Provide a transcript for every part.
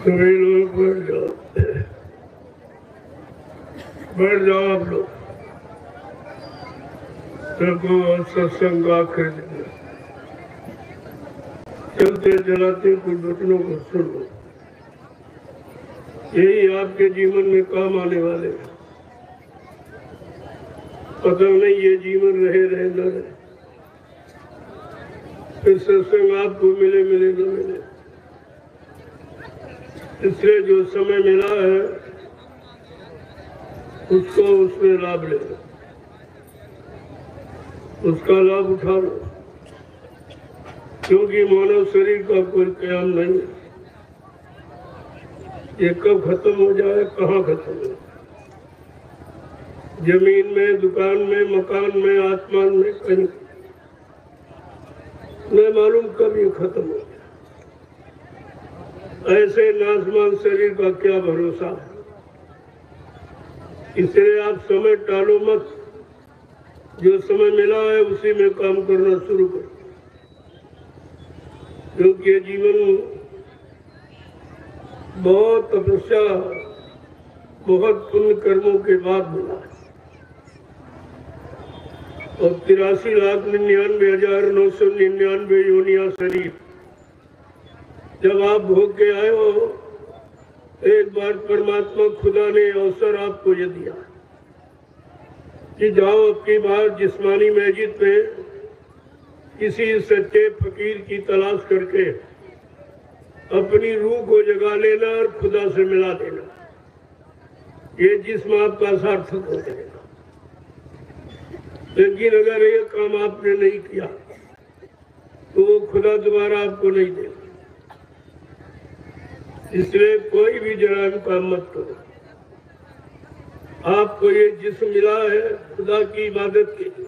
सभी लोग बैठ जाओ आप लोग। सबको सत्संग आखिर चलते चलाते कुछ वचनों को सुन लो, यही आपके जीवन में काम आने वाले हैं। पता नहीं ये जीवन रहे न रहे, फिर सत्संग आपको मिले न मिले। इसलिए जो समय मिला है उसको उसमें लाभ ले लो, उसका लाभ उठा लो, क्योंकि मानव शरीर का कोई कयाम नहीं है। ये कब खत्म हो जाए, कहाँ खत्म हो, जमीन में, दुकान में, मकान में, आसमान में, कहीं न मालूम कब ये खत्म हो जाए। ऐसे नासमान शरीर का क्या भरोसा है। इसलिए आप समय टालो मत, जो समय मिला है उसी में काम करना शुरू करो, क्योंकि जीवन बहुत तपस्या, बहुत पुण्य कर्मों के बाद मिला है। और 83,99,999 योनिया शरीर जब आप भोग के आए हो, एक बार परमात्मा खुदा ने अवसर आपको ये दिया कि जाओ अपनी बार जिस्मानी मस्जिद में किसी सच्चे फकीर की तलाश करके अपनी रूह को जगा लेना और खुदा से मिला देना। ये जिस्म आपका सार्थक हो जाएगा। लेकिन अगर ये काम आपने नहीं किया तो वो खुदा दोबारा आपको नहीं देगा। इसलिए कोई भी जराम काम मत करो। आपको ये जिस्म मिला है खुदा की इबादत के लिए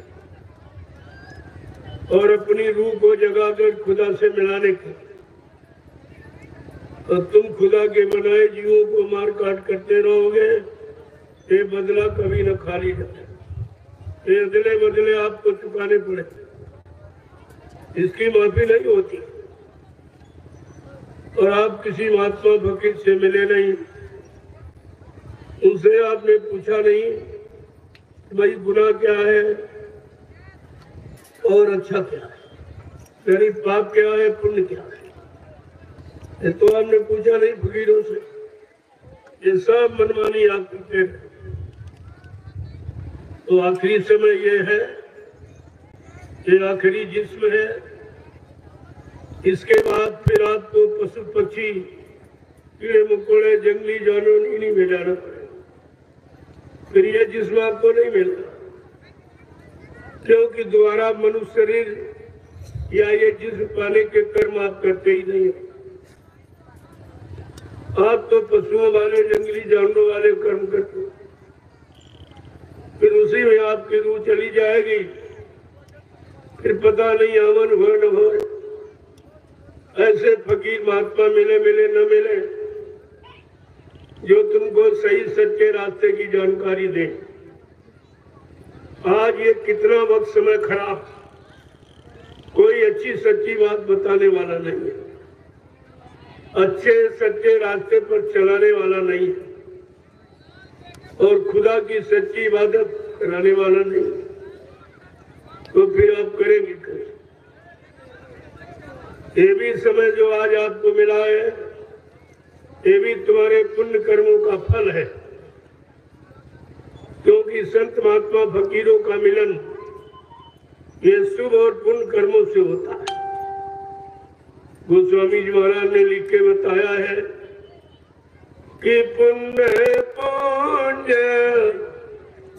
और अपनी रूह को जगाकर खुदा से मिलाने के लिए। और तुम खुदा के बनाए जीवों को मार काट करते रहोगे, ये बदला कभी न खाली जाए। ये अदले बदले आपको चुकाने पड़े, इसकी माफी नहीं होती। और आप किसी महात्मा फकीर से मिले नहीं, उनसे आपने पूछा नहीं कि भाई गुनाह क्या है और अच्छा क्या है, मेरी पाप क्या है, पुण्य क्या है। ये तो आपने पूछा नहीं फकीरों से। ये सब मनमानी आप करते हैं। तो आखिरी समय ये है, ये आखिरी जिस्म है। इसके बाद फिर आपको पशु पक्षी, कीड़े मकोड़े, जंगली जानवर इन्हीं में जाना पड़ेगा। फिर ये जिस्म आपको नहीं मिलता, क्योंकि दोबारा मनुष्य शरीर या ये जिस्म पाने के कर्म आप करते ही नहीं है। आप तो पशुओं वाले, जंगली जानवरों वाले कर्म करते हो, फिर उसी में आपकी रूह चली जाएगी। फिर पता नहीं अमन हो न हो। ऐसे फकीर महात्मा मिले न मिले जो तुमको सही सच्चे रास्ते की जानकारी दे। आज ये कितना वक्त समय खराब, कोई अच्छी सच्ची बात बताने वाला नहीं है, अच्छे सच्चे रास्ते पर चलाने वाला नहीं है, और खुदा की सच्ची इबादत कराने वाला नहीं। तो फिर आप करेंगे कैसे? ये भी समय जो आज आपको मिला है, ये भी तुम्हारे पुण्य कर्मों का फल है, क्योंकि संत महात्मा फकीरों का मिलन ये शुभ और पुण्य कर्मों से होता है। गोस्वामी जी महाराज ने लिख के बताया है कि पुण्य पुण्य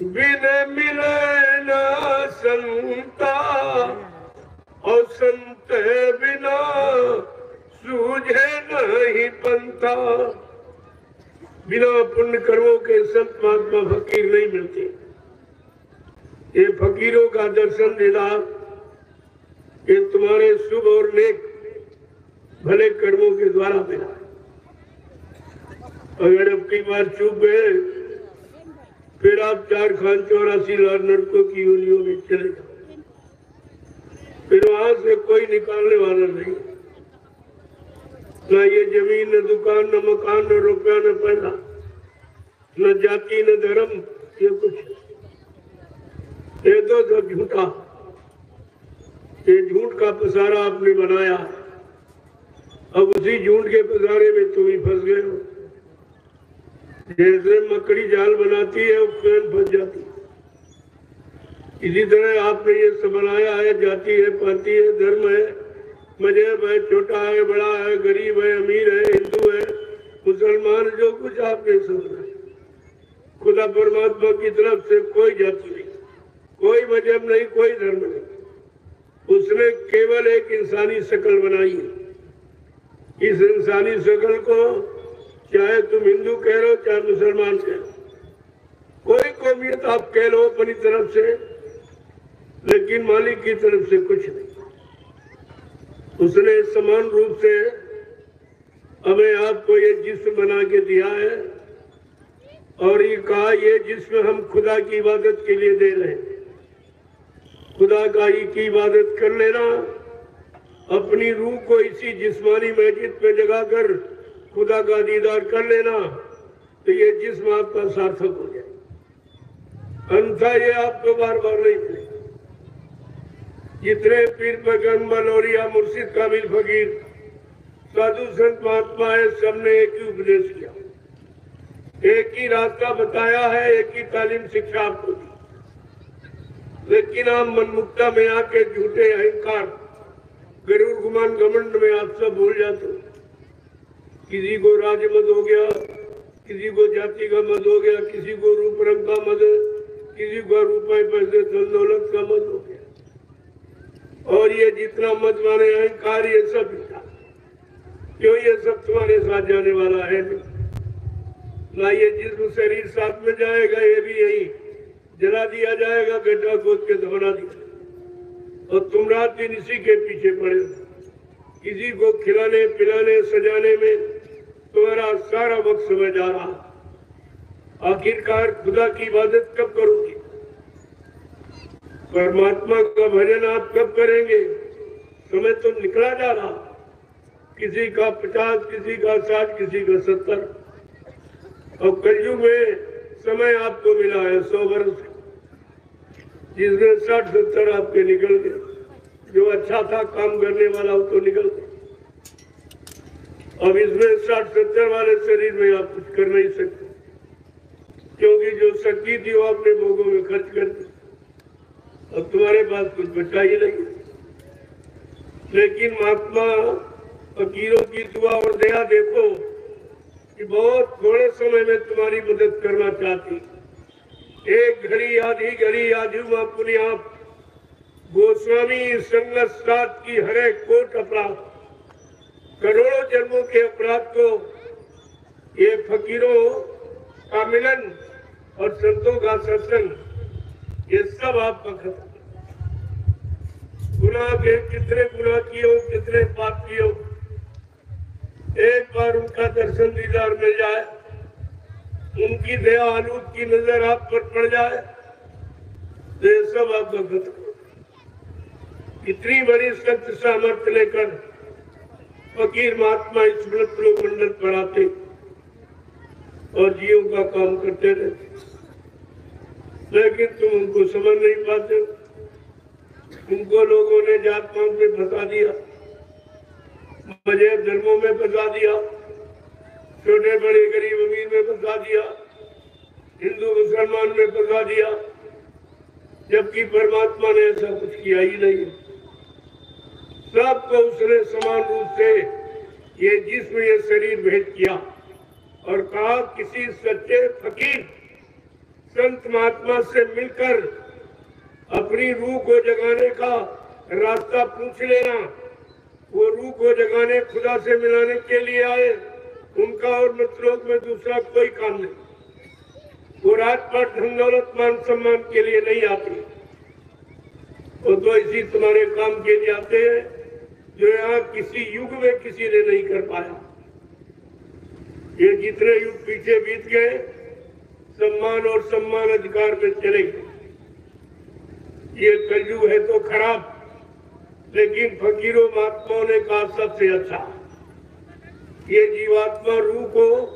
बिन मिले न संता, और संत बिना सूझे नहीं पंथा। बिना पुण्य कर्मों के संत महात्मा फकीर नहीं मिलते। ये फकीरों का दर्शन देना, ये तुम्हारे शुभ और नेक भले कर्मों के द्वारा मिला। अगर अब की बार चूक गए, फिर आप 4 खान 84 लाख नरकों की योनियों में चले जाओ, फिर वहां से कोई निकालने वाला नहीं। न ये जमीन, न दुकान, न मकान, न रुपया, न पैसा, न जाति, न धर्म, ये कुछ ये तो सब झूठा। ये झूठ का पसारा आपने बनाया, अब उसी झूठ के पसारे में तुम ही फंस गए हो। जैसे मकड़ी जाल बनाती है वो स्वयं फंस जाती है, इसी तरह आपने ये सब बनाया है। जाति है, पाति है, धर्म है, मजहब है, छोटा है, बड़ा है, गरीब है, अमीर है, हिंदू है, मुसलमान, जो कुछ आपने समझा। खुदा परमात्मा की तरफ से कोई जाति नहीं, कोई मजहब नहीं, कोई धर्म नहीं। उसने केवल एक इंसानी शक्ल बनाई है। इस इंसानी शक्ल को चाहे तुम हिंदू कह लो, चाहे मुसलमान कह लो, कोई कौमियत आप कह लो अपनी तरफ से, लेकिन मालिक की तरफ से कुछ नहीं। उसने समान रूप से हमें आपको ये जिस्म बना के दिया है और ये कहा ये जिस्म हम खुदा की इबादत के लिए दे रहे हैं। खुदा का ही की इबादत कर लेना, अपनी रूह को इसी जिस्मानी मस्जिद में जगाकर खुदा का दीदार कर लेना, तो ये जिस्म आपका सार्थक हो जाए। अन्यथा ये आपको बार बार नहीं मिलेगा। जितने पीर पैगंबर औलिया मुर्शिद कामिल फकीर साधु संत महात्मा है, सबने एक ही उपदेश किया, एक ही रास्ता बताया है, एक ही तालीम शिक्षा आपको दी। लेकिन आप मनमुक्ता में आके झूठे अहंकार, गरुड़ गुमान, घमंड में आप सब भूल जाते हो। किसी को राज्य मद हो गया, किसी को जाति का मद हो गया, किसी को रूप रंग का मद, किसी को रुपए पैसे धन दौलत का मद हो गया। और ये जितना मत माने अहंकार, ये सब क्यों, ये सब तुम्हारे साथ जाने वाला है नहीं ना। ये जिस्म शरीर साथ में जाएगा, ये भी यही जला दिया जाएगा, गड्ढा खोद के दफना दिया, और तुम रात दिन इसी के पीछे पड़े हो। किसी को खिलाने पिलाने सजाने में तुम्हारा सारा वक्त समय जा रहा। आखिरकार खुदा की इबादत कब करोगे? परमात्मा का भजन आप कब करेंगे? समय तो निकला जा रहा, किसी का 50, किसी का 60, किसी का 70, और कलयुग में समय आपको मिला है 100 वर्ष, जिसमें 60-70 आपके निकल गए। जो अच्छा था काम करने वाला वो तो निकल गया। अब इसमें 60-70 वाले शरीर में आप कुछ कर नहीं सकते, क्योंकि जो शक्ति थी वो आपने भोगों में खर्च कर दी, अब तुम्हारे पास कुछ बचा ही नहीं। लेकिन महात्मा फकीरों की दुआ और दया देखो कि बहुत थोड़े समय में तुम्हारी मदद करना चाहती। एक घड़ी आधी घड़ी आजू अपने आप गोस्वामी संगत की हरे कोट अपराध, करोड़ों जन्मों के अपराध को ये फकीरों का मिलन और संतों का सत्संग, ये सब आपका खत्म। गुनाह के कितने गुनाह किए, कितने पाप किए, एक बार उनका दर्शन दीदार मिल जाए, उनकी दया आलूद की नजर आप पर पड़ जाए, तो ये सब आपका खत्म। इतनी बड़ी सत्य सामर्थ्य लेकर फकीर महात्मा इस व्रत मंडल पर आते और जीवों का काम करते रहते, लेकिन तुम उनको समझ नहीं पाते। उनको लोगों ने जात पात में फंसा दिया, मजहब धर्मों में फंसा दिया, छोटे बड़े गरीब अमीर में फंसा दिया, हिंदू मुसलमान में फंसा दिया, जबकि परमात्मा ने ऐसा कुछ किया ही नहीं। सबको उसने समान रूप से ये जिस्म ये शरीर भेंट किया और कहा किसी सच्चे फकीर संत महात्मा से मिलकर अपनी रूह को जगाने का रास्ता पूछ लेना। वो रूह को जगाने, खुदा से मिलाने के लिए आए, उनका और मतलोक में दूसरा कोई काम नहीं। वो राजपाट धन दौलत मान सम्मान के लिए नहीं आते, वो तो इसी तुम्हारे काम के लिए आते हैं जो यहाँ किसी युग में किसी ने नहीं कर पाया। ये जितने युग पीछे बीत गए, सम्मान और सम्मान अधिकार में चले गए। ये कलयुग है तो खराब, लेकिन फकीरों महात्माओं ने कहा सबसे अच्छा। ये जीवात्मा रूह को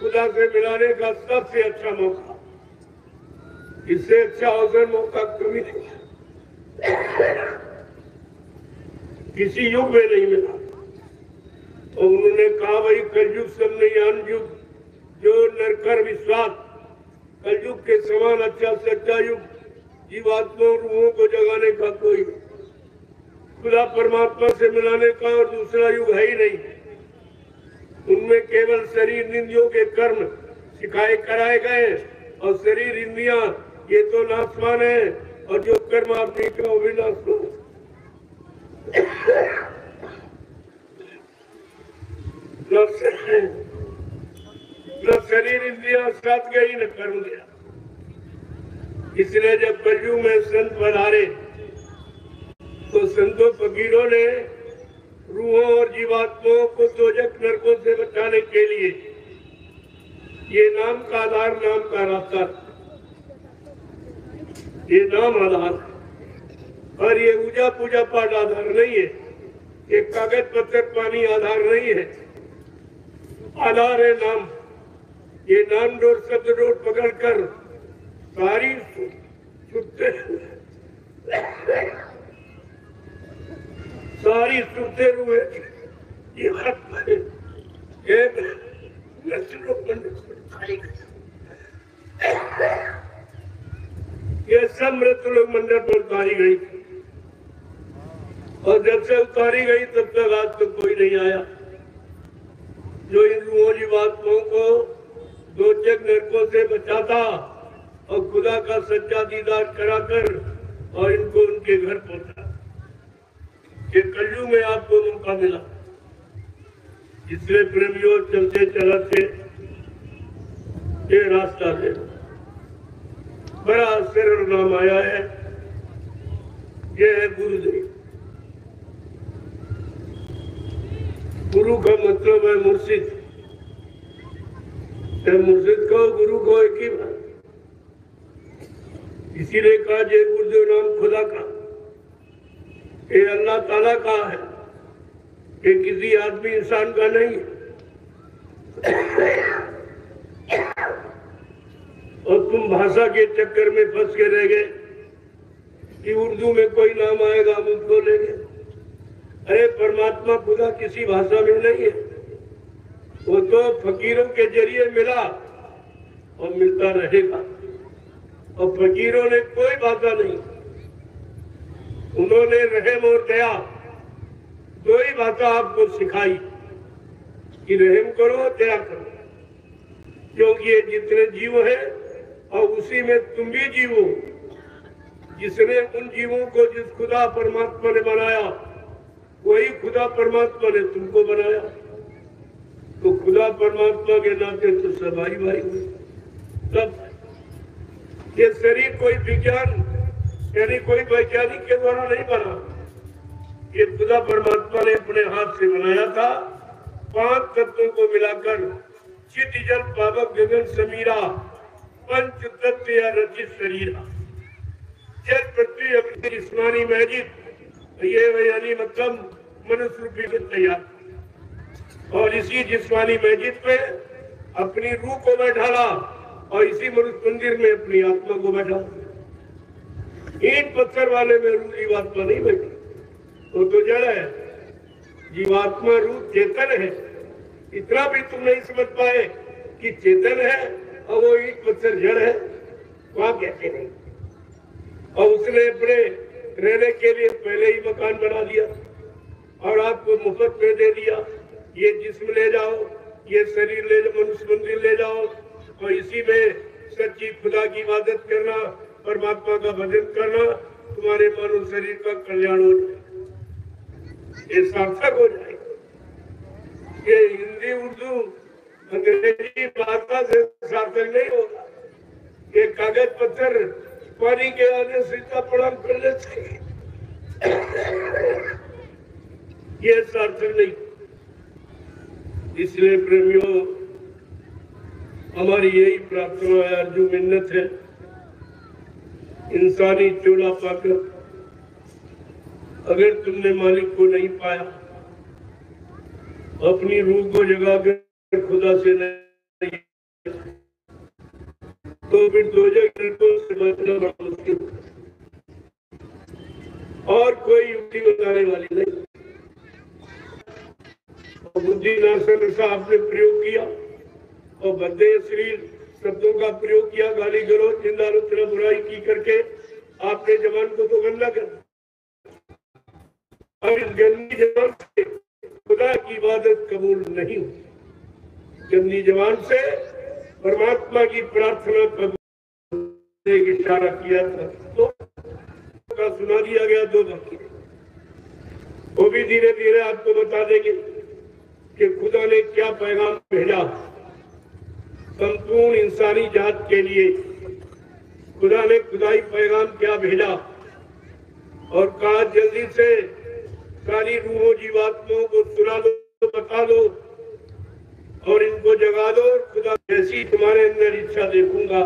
खुदा से मिलाने का सबसे अच्छा मौका, इससे अच्छा अवसर मौका कभी नहीं किसी युग में नहीं मिला। और उन्होंने कहा भाई कलयुग समयान युग, जो नरकर विश्वास, कलयुग के समान अच्छा से अच्छा युग जीवात्मा रूहों को जगाने का कोई, खुदा परमात्मा से मिलाने का और दूसरा युग है ही नहीं। उनमें केवल शरीर इंद्रियों के कर्म सिखाए कराए गए, और शरीर इंद्रियां ये तो नाशवान है, और जो कर्म आपने किया वो भी नाशवान। न शरीर इंद्रियां साथ गई न कर्म गया। इसलिए जब कलयुग में संत पधारे तो संतों फकीरों ने रूहों और जीवात्माओं को दोजख नरकों से बचाने के लिए ये नाम का आधार, नाम का रास्ता, ये नाम आधार, और ये पूजा पूजा पाठ आधार नहीं है, ये कागज पत्थर पानी आधार नहीं है, आधार है नाम। ये नाम डोर शब्द डोर पकड़कर सारी सारी सुनते हुए ये बात ये सब मृत्यु लोग मंडल पर उतारी गई, और जब से उतारी गई तब तक आज तक कोई नहीं आया जो इन रूहों जीवात्माओं को दोजख नरकों से बचाता और खुदा का सच्चा दीदार कराकर और इनको उनके घर पहुंचा। ये कलयुग में आपको मौका मिला, इसलिए प्रेमियों चलते चलते ये रास्ता दे। बड़ा सरल नाम आया है, ये है गुरुदेव। गुरु का मतलब है मुर्शिद, मुर्शिद को गुरु को एक ही बात, इसीलिए कहा जय गुरुदेव नाम खुदा का, ये अल्लाह ताला का है, ये किसी आदमी इंसान का नहीं। और तुम भाषा के चक्कर में फंस के रह गए कि उर्दू में कोई नाम आएगा हम उसको लेंगे। अरे परमात्मा खुदा किसी भाषा में नहीं है, वो तो फकीरों के जरिए मिला और मिलता रहेगा। और फकीरों ने कोई भाषा नहीं, उन्होंने रहम और दया दो ही भाषा आपको सिखाई कि रहम करो दया करो, क्योंकि ये जितने जीव हैं और उसी में तुम भी जीवो, जिसने उन जीवों को जिस खुदा परमात्मा ने बनाया वही खुदा परमात्मा ने तुमको बनाया। तो खुदा परमात्मा के नाते तो सब भाई भाई हुए। तब ये शरीर कोई विज्ञान यानी कोई वैज्ञानिक के द्वारा नहीं बना, ये खुदा परमात्मा ने अपने हाथ से बनाया था। 5 तत्वों को मिलाकर चित जल पावक गगन समीरा पंच तत्व या रचित शरीरा, जल पृथ्वी अपनी जिस्मानी मैजिद ये यानी मतलब मनुष्य रूपी को तैयार, और इसी जिस्मानी मैजिद पे अपनी रूह को बैठाला और इसी मनुष्य मंदिर में अपनी आत्मा को बैठा। ईंट पत्थर वाले में रूह जीवात्मा नहीं बैठी, वो तो जड़ है। जीवात्मा रूह चेतन है, इतना भी तुम नहीं समझ पाए कि चेतन है और वो ईंट पत्थर जड़ है, वहां कहते नहीं। और उसने अपने रहने के लिए पहले ही मकान बना दिया और आपको मुफ्त में दे दिया, ये जिस्म ले जाओ, ये शरीर ले जाओ, मनुष्य मंदिर ले जाओ, और इसी में सच्ची खुदा की इबादत करना, परमात्मा का भजन करना, तुम्हारे मानव शरीर का कल्याण हो जाए, ये सार्थक हो जाए। ये हिंदी उर्दू अंग्रेजी भाषा से सार्थक नहीं होगा, ये कागज पत्थर पानी के आने से प्रणाम कर लेते, ये सार्थक नहीं। इसलिए प्रेमियों हमारी यही प्रार्थना है, अर्जु मिन्नत है इंसानी चोला पाकर अगर तुमने मालिक को नहीं पाया, अपनी रूह को जगाकर खुदा से नहीं, तो फिर दोजख से बचना बड़ा मुश्किल और कोई युक्ति बताने वाली नहीं। बुद्धि नाशन साहब ने प्रयोग किया और भद्दे अश्लील शब्दों का प्रयोग किया, गाली गलौज निंदा आलोचना बुराई की करके आपने जवान को तो गंदा कर। अब इस गंदी जवान से खुदा की इबादत कबूल नहीं हुई, गंदी जवान से परमात्मा की प्रार्थना कबूल इशारा किया था तो का सुना दिया गया, दो बाकी वो भी धीरे धीरे आपको बता देंगे कि खुदा ने क्या पैगाम भेजा संपूर्ण इंसानी जात के लिए। खुदा ने खुदाई पैगाम क्या भेजा और कहा जल्दी से सारी रूहों जीवात्माओं को सुना दो, बता दो और इनको जगा दो। खुदा जैसी तुम्हारे अंदर इच्छा देखूंगा।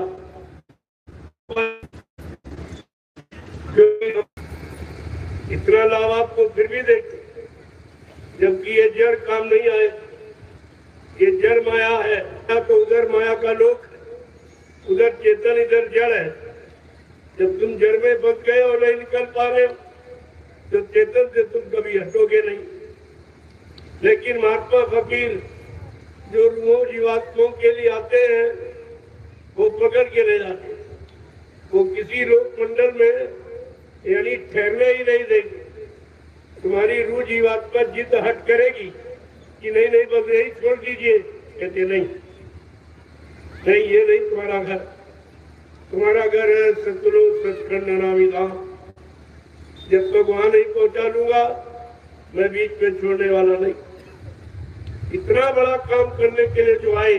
इतना लाभ आपको फिर भी देख, जबकि ये जड़ काम नहीं आए, ये जड़ माया है। तो उधर माया का लोक, उधर चेतन, इधर जड़ है। जब तुम जड़ में फंस गए और नहीं निकल पा रहे हो तो चेतन से तुम कभी हटोगे नहीं। लेकिन महात्मा फकीर जो रूहों जीवात्माओं के लिए आते हैं वो पकड़ के ले जाते हैं, वो किसी लोक मंडल में यानी ठहरने ही नहीं देंगे। तुम्हारी रूह जीवात्मा जिद हट करेगी कि नहीं नहीं बस यही छोड़ दीजिए, कहते नहीं नहीं ये नहीं तुम्हारा घर। तुम्हारा घर है सतगुरु सचखंड नामी धाम। जब तक वहां नहीं पहुंचा लूंगा मैं बीच में छोड़ने वाला नहीं। इतना बड़ा काम करने के लिए जो आए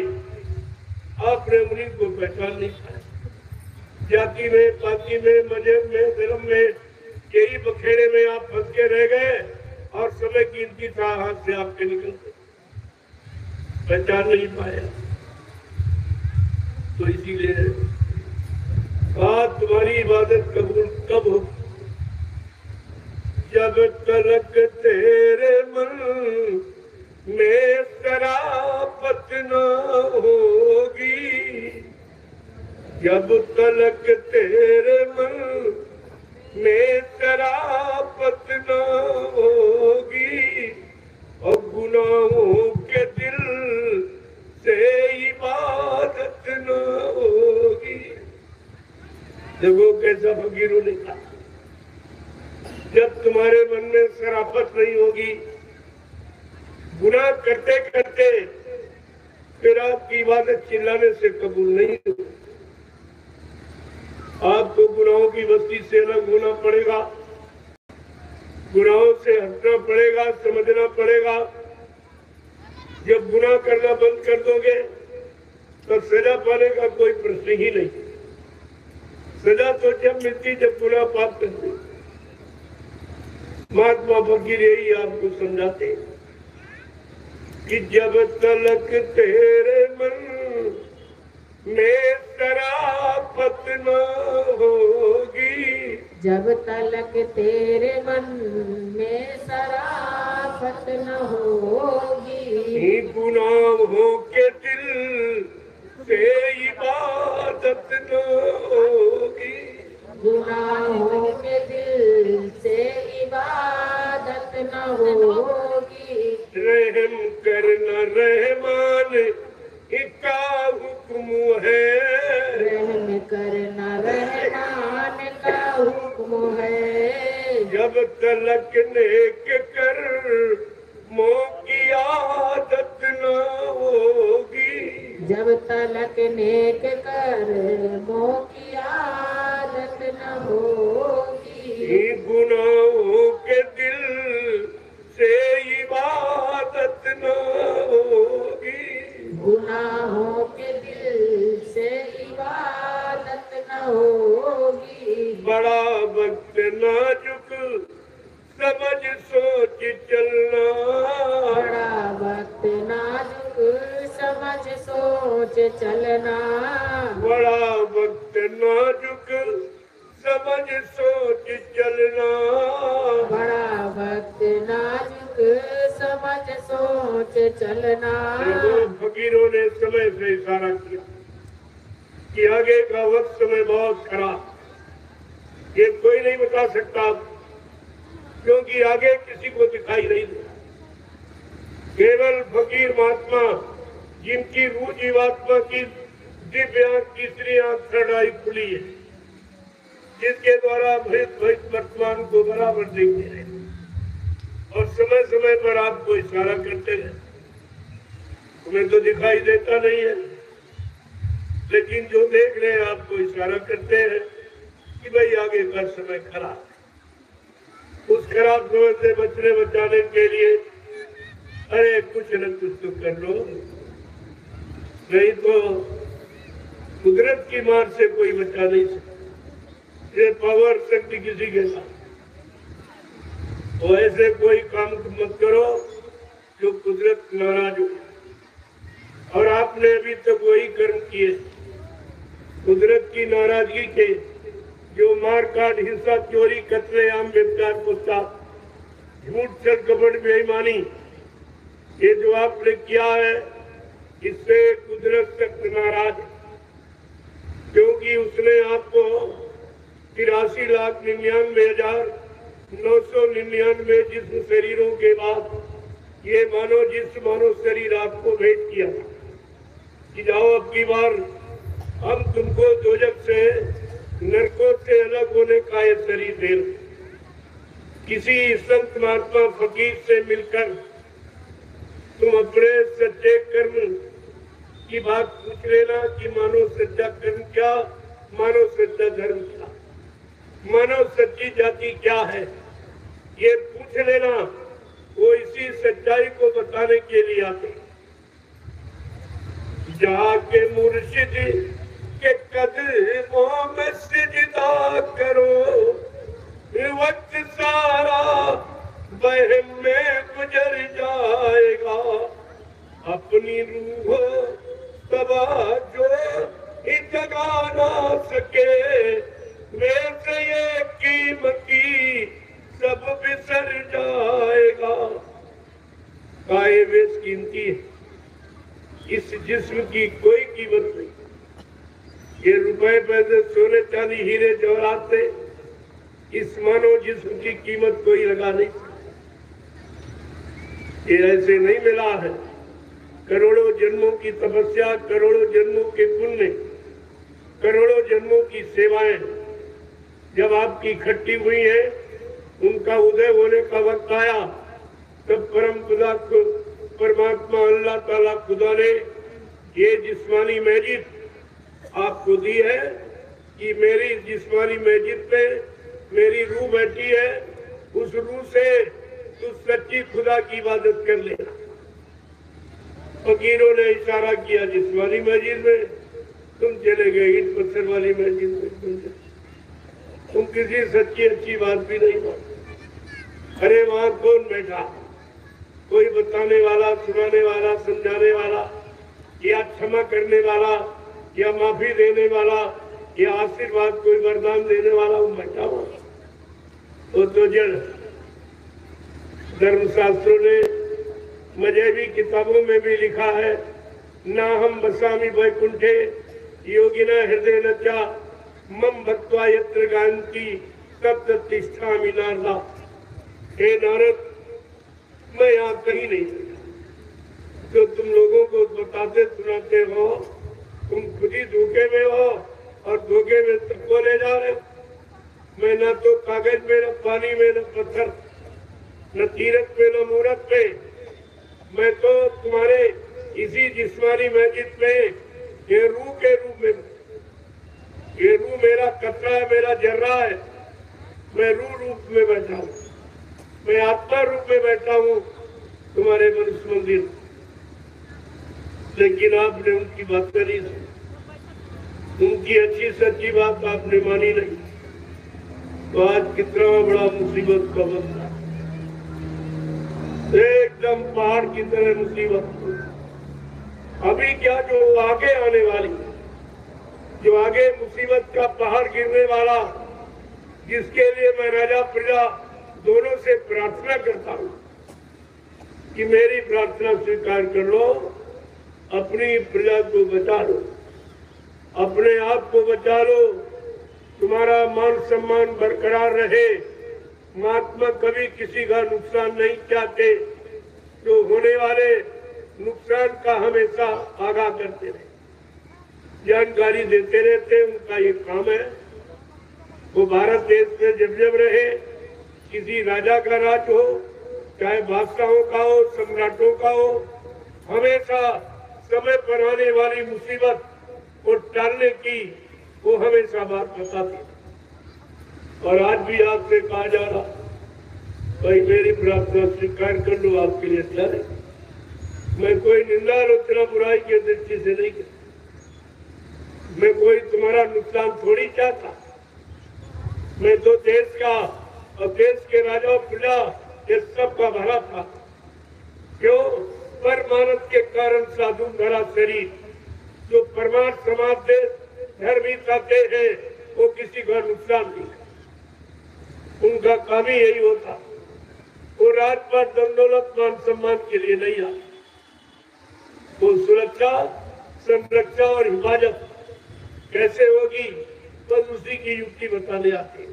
आपने उन्हीं को पहचान नहीं पाया। जाति में, पाति में, मजहब में, धर्म में, यही बखेड़े में आप फंस के रह गए और समय कीमती था हाथ से आपके निकल गए, पहचान नहीं पाए। तो इसीलिए आज तुम्हारी इबादत कबूल कब हो? जब तलक तेरे मन में शराफत न होगी, जब तलक तेरे मन में शराफत न होगी और गुनाहों के दिल से इबादत न होगी। देखो कैसा फकीरों ने कहा, जब तुम्हारे मन में शराफत नहीं होगी, गुनाह करते करते फिर आपकी इबादत चिल्लाने से कबूल नहीं होगी। आपको गुनाहों की बस्ती से अलग होना पड़ेगा, गुनाहों से हटना पड़ेगा, समझना पड़ेगा। जब गुनाह करना बंद कर दोगे तो सजा पाने का कोई प्रश्न ही नहीं। सजा तो जब मिलती जब गुनाह पाप करते। महात्मा फकीर यही आपको समझाते कि जब तलक तेरे मन में शराफत न होगी, जब तलक तेरे मन में शराफत न होगी, गुनाहों के दिल से इबादत न होगी, गुनाहों के दिल से इबादत न होगी। रहम करना रहमान का हुक्म है, रहम करना रहमान का हुक्म है। जब तलक नेक कर मों की आदत न होगी, जब तलक नेक कर मों की आदत न होगी, गुनाहों के दिल से इबादत न होगी, गुनाहों के दिल से इबादत न होगी। बड़ा वक्त नाजुक समझ सोच चलना, बड़ा वक्त नाजुक समझ सोच चलना, बड़ा वक्त नाजुक समझ सोच चलना। बड़ा भक्त नाजुक समझ सोच चलना। फकीरों ने समय से इशारा किया कि आगे का वक्त समय बहुत खराब, ये कोई नहीं बता सकता, क्योंकि आगे किसी को दिखाई नहीं दे। केवल फकीर महात्मा जिनकी रूह जीवात्मा की दिव्य आंख, तीसरी आंख थर्ड आई खुली है, जिसके द्वारा भवित वर्तमान को बराबर देखते रहे और समय समय पर आपको इशारा करते हैं। तुम्हें तो दिखाई देता नहीं है, लेकिन जो देख रहे हैं आपको इशारा करते हैं कि भाई आगे का समय खराब है। उस खराब समय से बचाने के लिए अरे कुछ न कुछ तो कर लो, नहीं तो कुदरत की मार से कोई बचा नहीं सकता। ये पावर शक्ति किसी के साथ, तो ऐसे कोई काम मत करो जो कुदरत नाराज हो। और आपने अभी तक वही कर्म किए कुदरत की नाराजगी के, जो मार काट, हिंसा, चोरी, कत्लेआम, व्यभिचार, पुस्ताप, झूठ, छल, कपट, बेईमानी, ये जो आपने किया है, इससे कुदरत सख्त नाराज है, क्योंकि उसने आपको 83,99,999 जिस्म शरीरों के बाद ये मानव शरीर आपको भेंट किया कि जाओ अब की बार हम तुमको दोजख से, नरकों से अलग होने का ये शरीर दे रहे। किसी संत महात्मा फकीर से मिलकर तुम अपने सच्चे कर्म की बात पूछ लेना कि मानो सच्चा कर्म क्या, मानो सच्चा धर्म क्या, मानो सच्ची जाति क्या है, ये पूछ लेना। वो इसी सच्चाई को बताने के लिए आते। जाके मुर्शिद के कदमों में सिजदा करो, वक्त सारा वहम में गुजर जाएगा। अपनी रूह तबा जो जगा ना सके, वैसे ये कीमती सब बिसर जाएगा। काय बेशकीमती है, इस जिस्म की कोई कीमत नहीं। ये रुपए पैसे, सोने चांदी, हीरे जवाहरात से इस मानव जिस्म की कीमत कोई लगा नहीं। ये ऐसे नहीं मिला है। करोड़ों जन्मों की तपस्या, करोड़ों जन्मों के पुण्य, करोड़ों जन्मों की सेवाएं जब आपकी इकट्ठी हुई है, उनका उदय होने का वक्त आया, तब परम खुदा को, परमात्मा अल्लाह ताला खुदा ने ये जिस्मानी मस्जिद आपको दी है कि मेरी जिस्मानी मस्जिद में मेरी रूह बैठी है, उस रूह से तू सच्ची खुदा की इबादत कर लेना। फकीरों ने इशारा किया जिस्मानी मस्जिद में, तुम चले गए ईट पत्थर वाली मस्जिद में। तुम किसी सच्ची अच्छी बात भी नहीं मानते। अरे वहां कौन बैठा? कोई बताने वाला, सुनाने वाला, समझाने वाला, या क्षमा करने वाला, या माफी देने वाला, या आशीर्वाद, कोई वरदान देने वाला वो बैठा हुआ? वो तो जड़। धर्मशास्त्रों ने, मजहबी किताबों में भी लिखा है, ना हम बसामी वैकुंठे योगिना हृदय नचा मम भक्त्वा यत्र गायन्ति तत्र तिष्ठामि नारदा। हे नारद, मैं यहाँ कहीं नहीं, जो तुम लोगों को बताते सुनाते हो, तुम खुद ही धोखे में हो और धोखे में सबको ले जा रहे हो। मैं न तो कागज में, न पानी में, न पत्थर, न तीरथ पे, न मूरत पे, मैं तो तुम्हारे इसी जिस्मानी मस्जिद में ये रूह के रूप में, ये रूह मेरा कतरा है, मेरा जर्रा है, मैं रूह रूप में बैठा हूँ, मैं आत्मा रूप में बैठा हूँ तुम्हारे मनुष्य मंदिर। लेकिन आपने उनकी बात करी नहीं, उनकी अच्छी सच्ची बात आपने मानी नहीं, तो आज कितना बड़ा मुसीबत का वक्त है, एकदम पहाड़ की तरह मुसीबत। अभी क्या, जो आगे आने वाली, जो आगे मुसीबत का पहाड़ गिरने वाला, जिसके लिए मैं राजा प्रजा दोनों से प्रार्थना करता हूँ कि मेरी प्रार्थना स्वीकार कर लो, अपनी प्रजा को बचा लो, अपने आप को बचा लो, तुम्हारा मान सम्मान बरकरार रहे। महात्मा कभी किसी का नुकसान नहीं चाहते, जो होने वाले नुकसान का हमेशा आगाह करते रहे, जानकारी देते रहते, उनका ये काम है। वो भारत देश में जब रहे, किसी राजा का राज हो, चाहे बादशाहों का हो, सम्राटों का हो, हमेशा समय पर आने वाली मुसीबत को टालने की वो हमेशा बात बताते। और आज भी आपसे कहा जा रहा, भाई मेरी प्रार्थना स्वीकार कर लो, आपके लिए अच्छा है। मैं कोई निंदा आलोचना बुराई की दृष्टि से नहीं करता, मैं कोई तुम्हारा नुकसान थोड़ी चाहता। मैं तो देश का और देश के राजा प्रजा ये सबका भला था। क्यों? परमानंद के कारण साधु भरा शरीर, जो परमार्थ समाज देश धर्मी चाहते हैं, वो किसी का नुकसान नहीं। उनका काम ही यही होता। वो राजपाट धन दौलत मान सम्मान के लिए नहीं आते, वो सुरक्षा, संरक्षा और हिफाजत कैसे होगी बस उसी की युक्ति बताने आती है।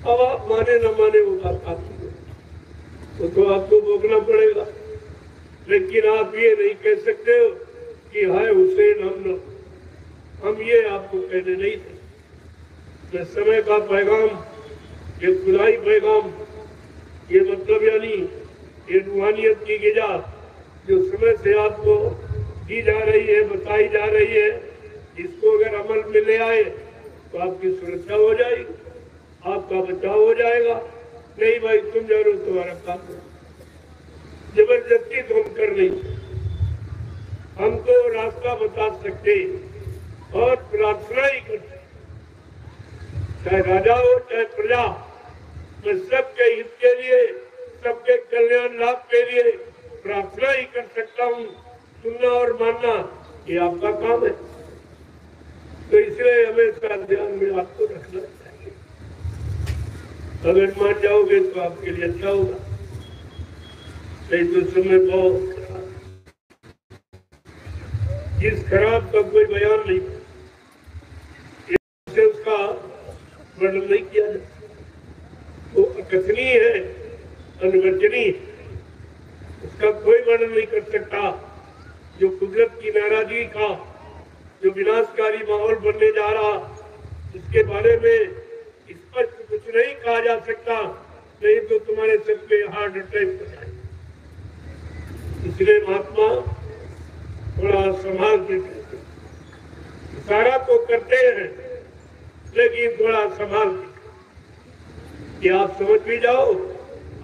अब आप माने न माने वो बात आपकी है, तो आपको भोगना पड़ेगा। लेकिन आप ये नहीं कह सकते हो कि हाय हुसैन हम ये आपको कहने नहीं थे। मैं समय का पैगाम, ये खुदाई पैगाम, ये मतलब यानी ये रूहानियत की गिजा जो समय से आपको दी जा रही है, बताई जा रही है, इसको अगर अमल में ले आए तो आपकी सुरक्षा हो जाएगी, आपका बचाव हो जाएगा। नहीं भाई तुम जानो तुम्हारा काम है, जबरदस्ती तो हम कर नहीं, हम तो रास्ता बता सकते और प्रार्थना ही करते, चाहे राजा हो चाहे प्रजा। मैं सबके हित के लिए, सबके कल्याण लाभ के लिए प्रार्थना ही कर सकता हूँ। सुनना और मानना ये आपका काम है, तो इसलिए हमेशा ध्यान में आपको रखना चाहिए। अगर मान जाओगे तो आपके लिए अच्छा होगा, नहीं तो समय बहुत खराब, जिस खराब का कोई बयान नहीं, इससे उसका वर्णन नहीं किया जाता। वो अकथनीय है, अनवर्जनीय है, उसका कोई वर्णन नहीं कर सकता। जो कुदरत की नाराजगी का जो विनाशकारी माहौल बनने जा रहा, इसके बारे में स्पष्ट कुछ नहीं कहा जा सकता, नहीं तो तुम्हारे सब पे हार्ट अटैक हो जाए। इसलिए महात्मा थोड़ा संभाल के सारा तो करते हैं, लेकिन थोड़ा संभाल के कि आप समझ भी जाओ,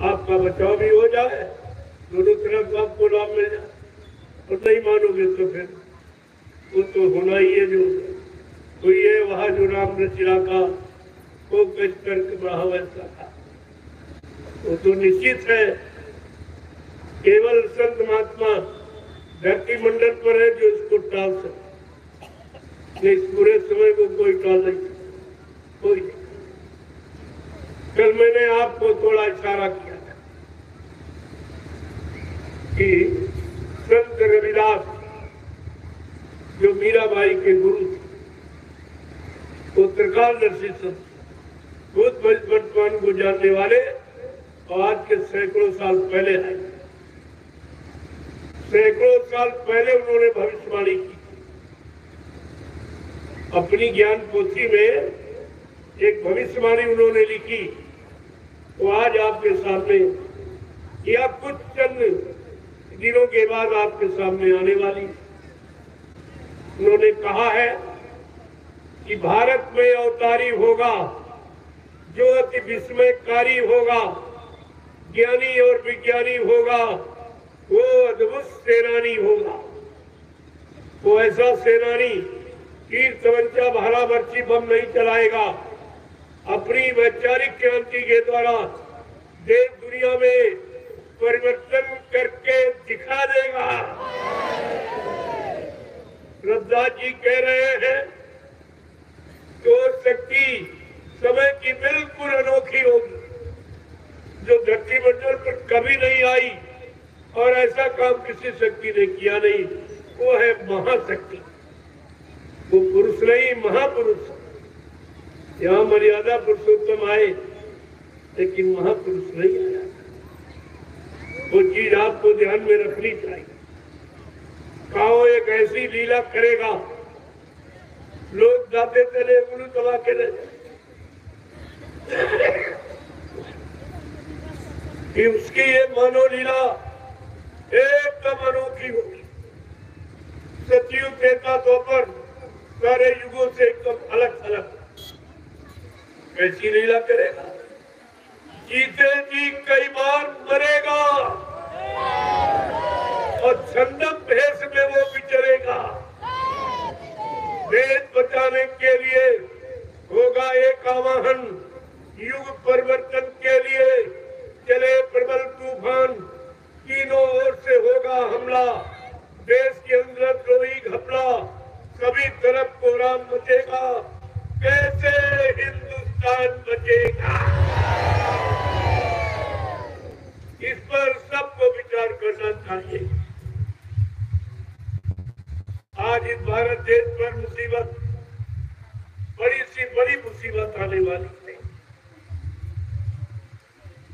आपका बचाव भी हो जाए, दोनों तरफ आपको लाभ मिल जाए। और नहीं मानोगे तो फिर वो तो होना ही है, जो कोई है वहां जो राम रचिरा का को कच करके बढ़ा वैसा था, वो तो निश्चित है। केवल संत महात्मा धरती मंडल पर है जो इसको टाल सकते, इस पूरे समय को कोई टाल नहीं सकता, कोई नहीं। कल मैंने आपको थोड़ा इशारा किया था कि संत रविदास जो मीराबाई के गुरु थे, वो त्रिकालदर्शी संत, बहुत वर्तमान को जानने वाले, और आज के सैकड़ों साल पहले आए, सैकड़ों साल पहले उन्होंने भविष्यवाणी की। अपनी ज्ञान पोथी में एक भविष्यवाणी उन्होंने लिखी, वो आज आपके सामने या कुछ चंद दिनों के बाद आपके सामने आने वाली। उन्होंने कहा है कि भारत में अवतारी होगा जो अति विस्मयकारी होगा, ज्ञानी और विज्ञानी होगा, वो अद्भुत सेनानी होगा। वो ऐसा सेनानी तीर तमंचा भाला बर्ची बम नहीं चलाएगा, अपनी वैचारिक क्रांति के द्वारा देश दुनिया में परिवर्तन करके दिखा देगा। प्रहलाद जी कह रहे हैं, जो शक्ति समय की बिल्कुल अनोखी होगी, जो धरती मंडल पर कभी नहीं आई और ऐसा काम किसी शक्ति ने किया नहीं। वो है महाशक्ति। वो पुरुष नहीं, महापुरुष। यहाँ मर्यादा पुरुषोत्तम आए, लेकिन महापुरुष नहीं आया। वो चीज आपको ध्यान में रखनी चाहिए। काओ एक ऐसी लीला करेगा, लोग जाते चले गुरु दबा के रह कि उसकी ये मनोलीला एकदम अनोखी होगी। सतयुग देता दोपहर सारे युगों से एकदम अलग अलग। कैसी लीला करेगा? जीते जी कई बार मरेगा और छंदम भेष में वो विचरेगा। देश बचाने के लिए होगा एक आवाहन, युग परिवर्तन के लिए चले प्रबल तूफान। तीनों ओर से होगा हमला, देश के अंदर द्रोही घपला, सभी तरफ कोहराम मचेगा। कैसे हिंदुस्तान बचेगा? इस पर सबको विचार करना चाहिए। आज इस भारत देश पर मुसीबत, बड़ी सी बड़ी मुसीबत आने वाली है।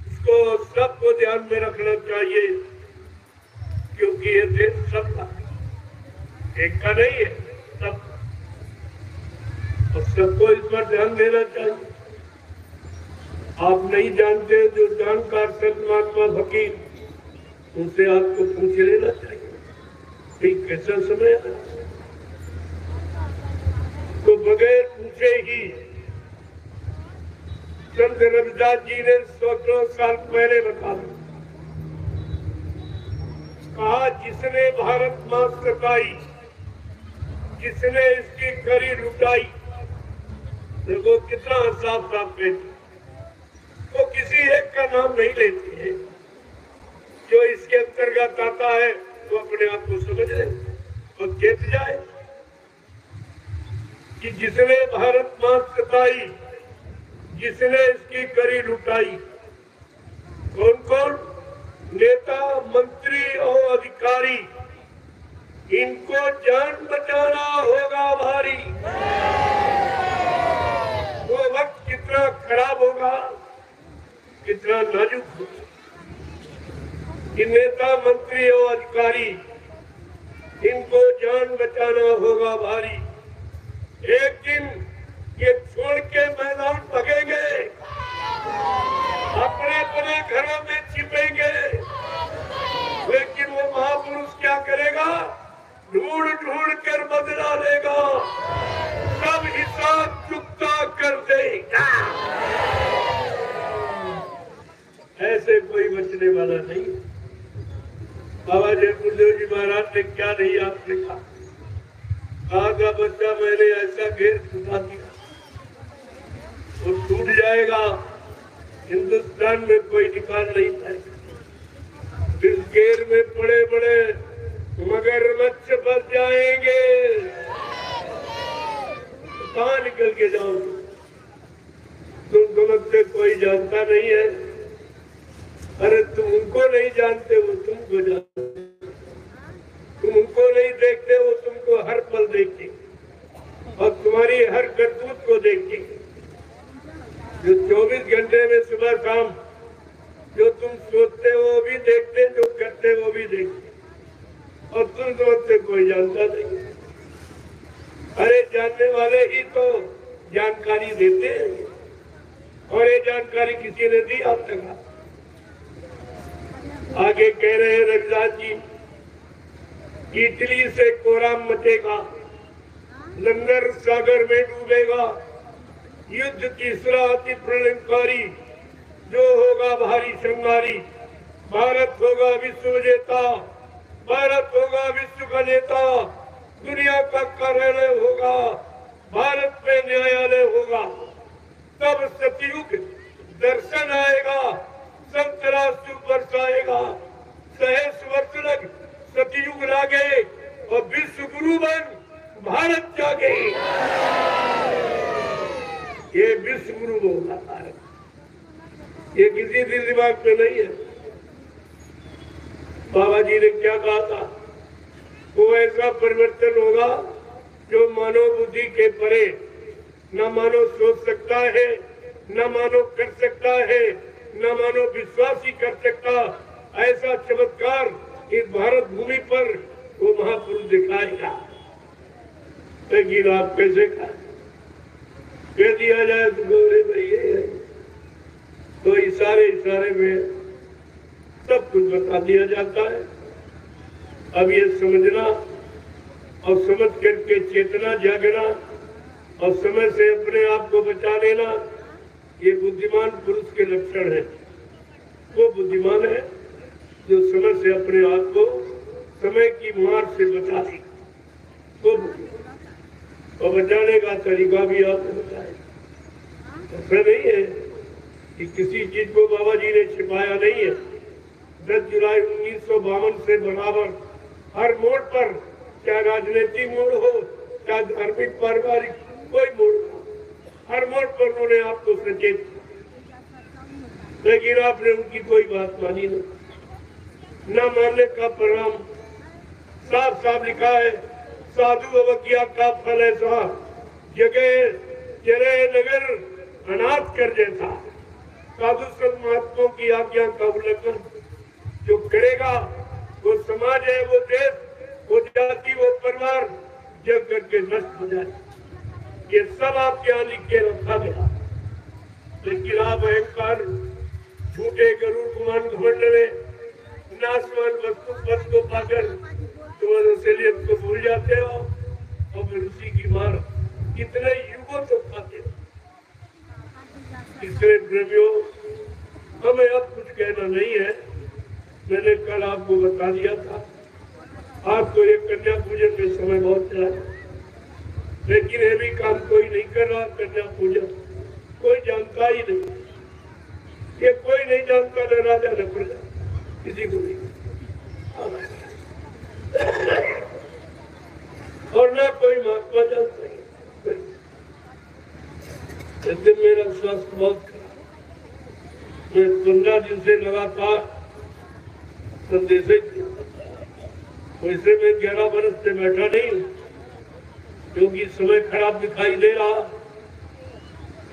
इसको सबको ध्यान में रखना चाहिए, क्योंकि ये देश सबका, एक का नहीं है, सब। और सबको इस पर ध्यान देना चाहिए। आप नहीं जानते, जो जानकार संत महात्मा फकीर, उनसे आपको पूछ लेना चाहिए कि कैसा समय है। तो बगैर पूछे ही संत रविदास जी ने 100 साल पहले बता दिया, कहा जिसने भारत मां सताई, जिसने इसकी खरी लुटाई। देखो कितना साफ साफ कहते, वो किसी एक का नाम नहीं लेते हैं। जो इसके अंतर्गत आता है वो अपने आप को समझ ले और चेत जाए कि जिसने भारत मां सताई, जिसने इसकी करी लुटाई। कौन कौन? नेता, मंत्री और अधिकारी। इनको जान बचाना होगा भारी। वो वक्त कितना खराब होगा, कितना नाजुक होगा कि नेता, मंत्री और अधिकारी, इनको जान बचाना होगा भारी। एक दिन ये छोड़ के मैदान भगेंगे, अपने अपने घरों में छिपेंगे, लेकिन वो महापुरुष क्या करेगा? ढूंढ ढूंढ कर बदला लेगा, सब हिसाब चुकता कर देगा। ऐसे कोई बचने वाला नहीं। बाबा जय गुरुदेव जी महाराज ने क्या नहीं आपने कहा? कहा का बच्चा मैंने ऐसा घेर छुपा दिया, वो टूट जाएगा, हिंदुस्तान में कोई निकाल नहीं पाएगा। इस घेर में बड़े बड़े मगरमच्छ फंस जाएंगे। कहाँ निकल के जाओगे? तुम समझते कोई जानता नहीं है। अरे तुम उनको नहीं जानते, वो तुमको जानते। तुम उनको नहीं देखते, वो तुमको हर पल देखते और तुम्हारी हर करतूत को देखते। जो 24 घंटे में सुबह शाम जो तुम सोचते हो वो भी देखते, जो करते वो भी देखते, और तुम समझते कोई जानता नहीं। अरे जानने वाले ही तो जानकारी देते हैं, और ये जानकारी किसी ने दी आप तक? आगे कह रहे हैं रविदास जी, इटली से कोहराम मचेगा, लंगर सागर में डूबेगा, युद्ध तीसरा अति प्रलयकारी, जो होगा भारी संगारी। भारत होगा विश्व विजेता, भारत होगा विश्व का नेता, दुनिया का कार्यालय होगा, भारत में न्यायालय होगा। तब सतयुग दर्शन आएगा, संत राष्ट्र बरसाएगा। सहस वर्ष लग सतयुग लागे और विश्व गुरु बन भारत जागे। ये विश्व गुरु किसी दिल दिमाग में नहीं है। बाबा जी ने क्या कहा था, वो ऐसा परिवर्तन होगा जो मानव बुद्धि के परे न मानव सोच सकता है, न मानव कर सकता है, न मानव विश्वास ही कर सकता। ऐसा चमत्कार इस भारत भूमि पर वो महापुरुष दिखाएगा। लेकिन आप कैसे कह दिया जाए तो बोले भाई ये तो इशारे इशारे में सब कुछ बता दिया जाता है। अब ये समझना और समझ करके चेतना जागना और समय से अपने आप को बचा लेना, ये बुद्धिमान पुरुष के लक्षण है। वो बुद्धिमान है जो समय से अपने आप को समय की मार से बचा ले। वो और बचाने का तरीका भी आपको बताए। ऐसा नहीं है कि किसी चीज को बाबा जी ने छिपाया नहीं है। 10 जुलाई 1952 से बराबर हर मोड़ पर, क्या राजनीतिक मोड़ हो, क्या धार्मिक पारिवारिक कोई मोड़ हो, हर मोड़ पर उन्होंने आपको सचेत, लेकिन आपने उनकी कोई बात मानी नहीं। न मानने का परिणाम साफ साफ लिखा है, साधु अवज्ञा का फल ऐसा जगह जरे नगर अनाथ कर देता। साधु संत महात्माओं की आज्ञा का उल्लंघन जो करेगा वो समाज है, वो देश, वो जाति, वो परिवार जग करके नष्ट हो जाए। ये सब आपके यहाँ लिख के रखा गया। लेकिन आप अहंकार, झूठे गरुड़ गुमान घमंड में नाशवान वस्तु पद को पाकर तुम्हारे असलियत को भूल जाते हो और फिर उसी की मार कितने युगों तक खाते हो। इसलिए प्रेमियों, हमें अब कुछ कहना नहीं है। मैंने कल आपको बता दिया था, आपको एक कन्या पूजन में समय बहुत चला, लेकिन ये भी काम कोई नहीं कर रहा। कन्या पूजन कोई जानता ही नहीं, ये कोई नहीं जानता, न राजा न प्रजा, किसी को नहीं, और न कोई महात्मा जानता है। इस दिन मेरा स्वास्थ्य बहुत खराब, मैं 15 दिन से लगातार संदेश, वैसे मैं 11 बरस से बैठा नहीं हूँ, क्योंकि समय खराब दिखाई दे रहा।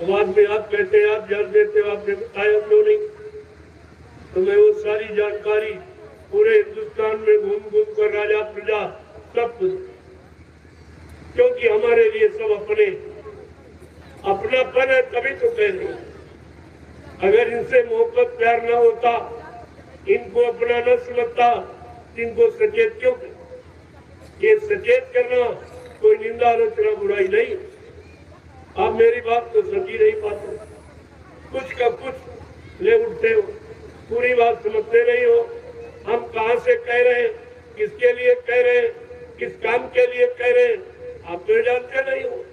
बाद में आप कहते आप जान देते हो, आपने बताया क्यों नहीं, तो मैं वो सारी जानकारी पूरे हिंदुस्तान में घूम घूम कर राजा प्रजा सब कुछ, क्योंकि हमारे लिए सब अपने अपनापन है, तभी तो कह रहे। अगर इनसे मोहब्बत प्यार न होता, इनको अपना न समझता, इनको सचेत क्यों? ये सचेत करना कोई निंदा आलोचना बुराई नहीं। आप मेरी बात तो समझ ही नहीं पाते, कुछ का कुछ ले उठते हो, पूरी बात समझते नहीं हो। हम कहाँ से कह रहे हैं, किसके लिए कह रहे हैं, किस काम के लिए कह रहे हैं, आप तो जानते नहीं हो।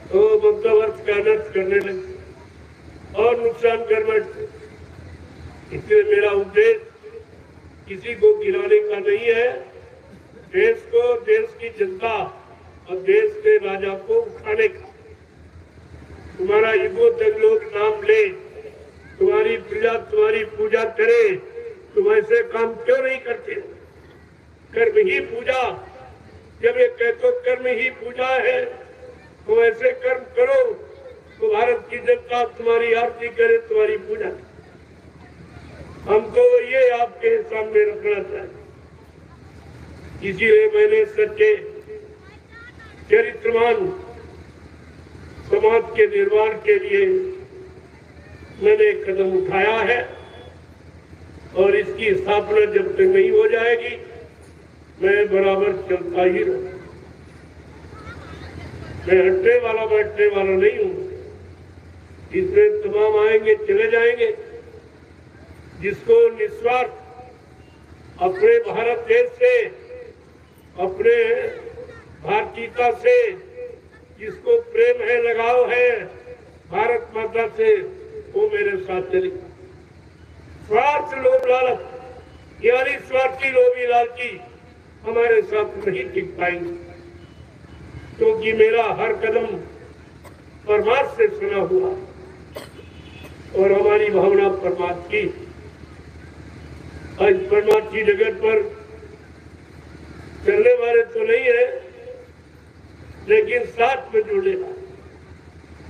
तो मतलब अर्थ का अनर्थ करने लगे और नुकसान कर बैठते। इसलिए मेरा उद्देश्य किसी को गिराने का नहीं है, देश को, देश की जनता और देश के राजा को उठाने का। तुम्हारा युगों तक लोग नाम ले, तुम्हारी प्रजा तुम्हारी पूजा करे, तुम ऐसे काम क्यों नहीं करते? कर्म ही पूजा, जब ये कहते कर्म ही पूजा है तो ऐसे कर्म करो तो भारत की जनता तुम्हारी आरती करे, तुम्हारी पूजा। हमको ये आपके सामने रखना चाहिए। इसीलिए मैंने सच्चे चरित्रवान समाज के निर्माण के लिए मैंने एक कदम उठाया है, और इसकी स्थापना जब तक नहीं हो जाएगी मैं बराबर चलता ही रहूंगा। मैं हटने वाला बैठने वाला नहीं हूं। इसमें तमाम आएंगे चले जाएंगे, जिसको निस्वार्थ अपने भारत देश से, अपने भारतीयता से जिसको प्रेम है, लगाव है भारत माता से, वो मेरे साथ चले। स्वार्थ लोभ लालच यानी स्वार्थी लोभी लालची हमारे साथ नहीं टिक पाएंगे, क्योंकि मेरा हर कदम परमार्थ से सुना हुआ। और हमारी भावना परमात्मा की। आज परमात्मा की जगत पर चलने वाले तो नहीं है, लेकिन साथ में जुड़े।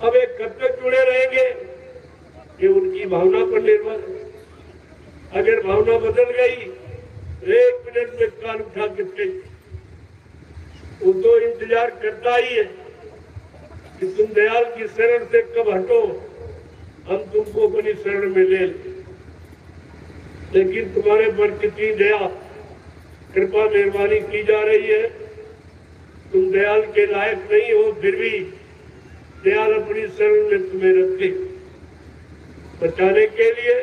अब एक कब तक जुड़े रहेंगे ये उनकी भावना पर निर्भर है। अगर भावना बदल गई, 1 मिनट में कान उठा के फेंक, वो तो इंतजार करता ही है कि तुम दयाल की शरण से कब हटो, हम तुमको अपनी शरण में ले लें। लेकिन तुम्हारे पर कितनी दया कृपा मेहरबानी की जा रही है। तुम दयाल के लायक नहीं हो, फिर भी दयाल अपनी शरण में तुम्हें रखे बचाने के लिए।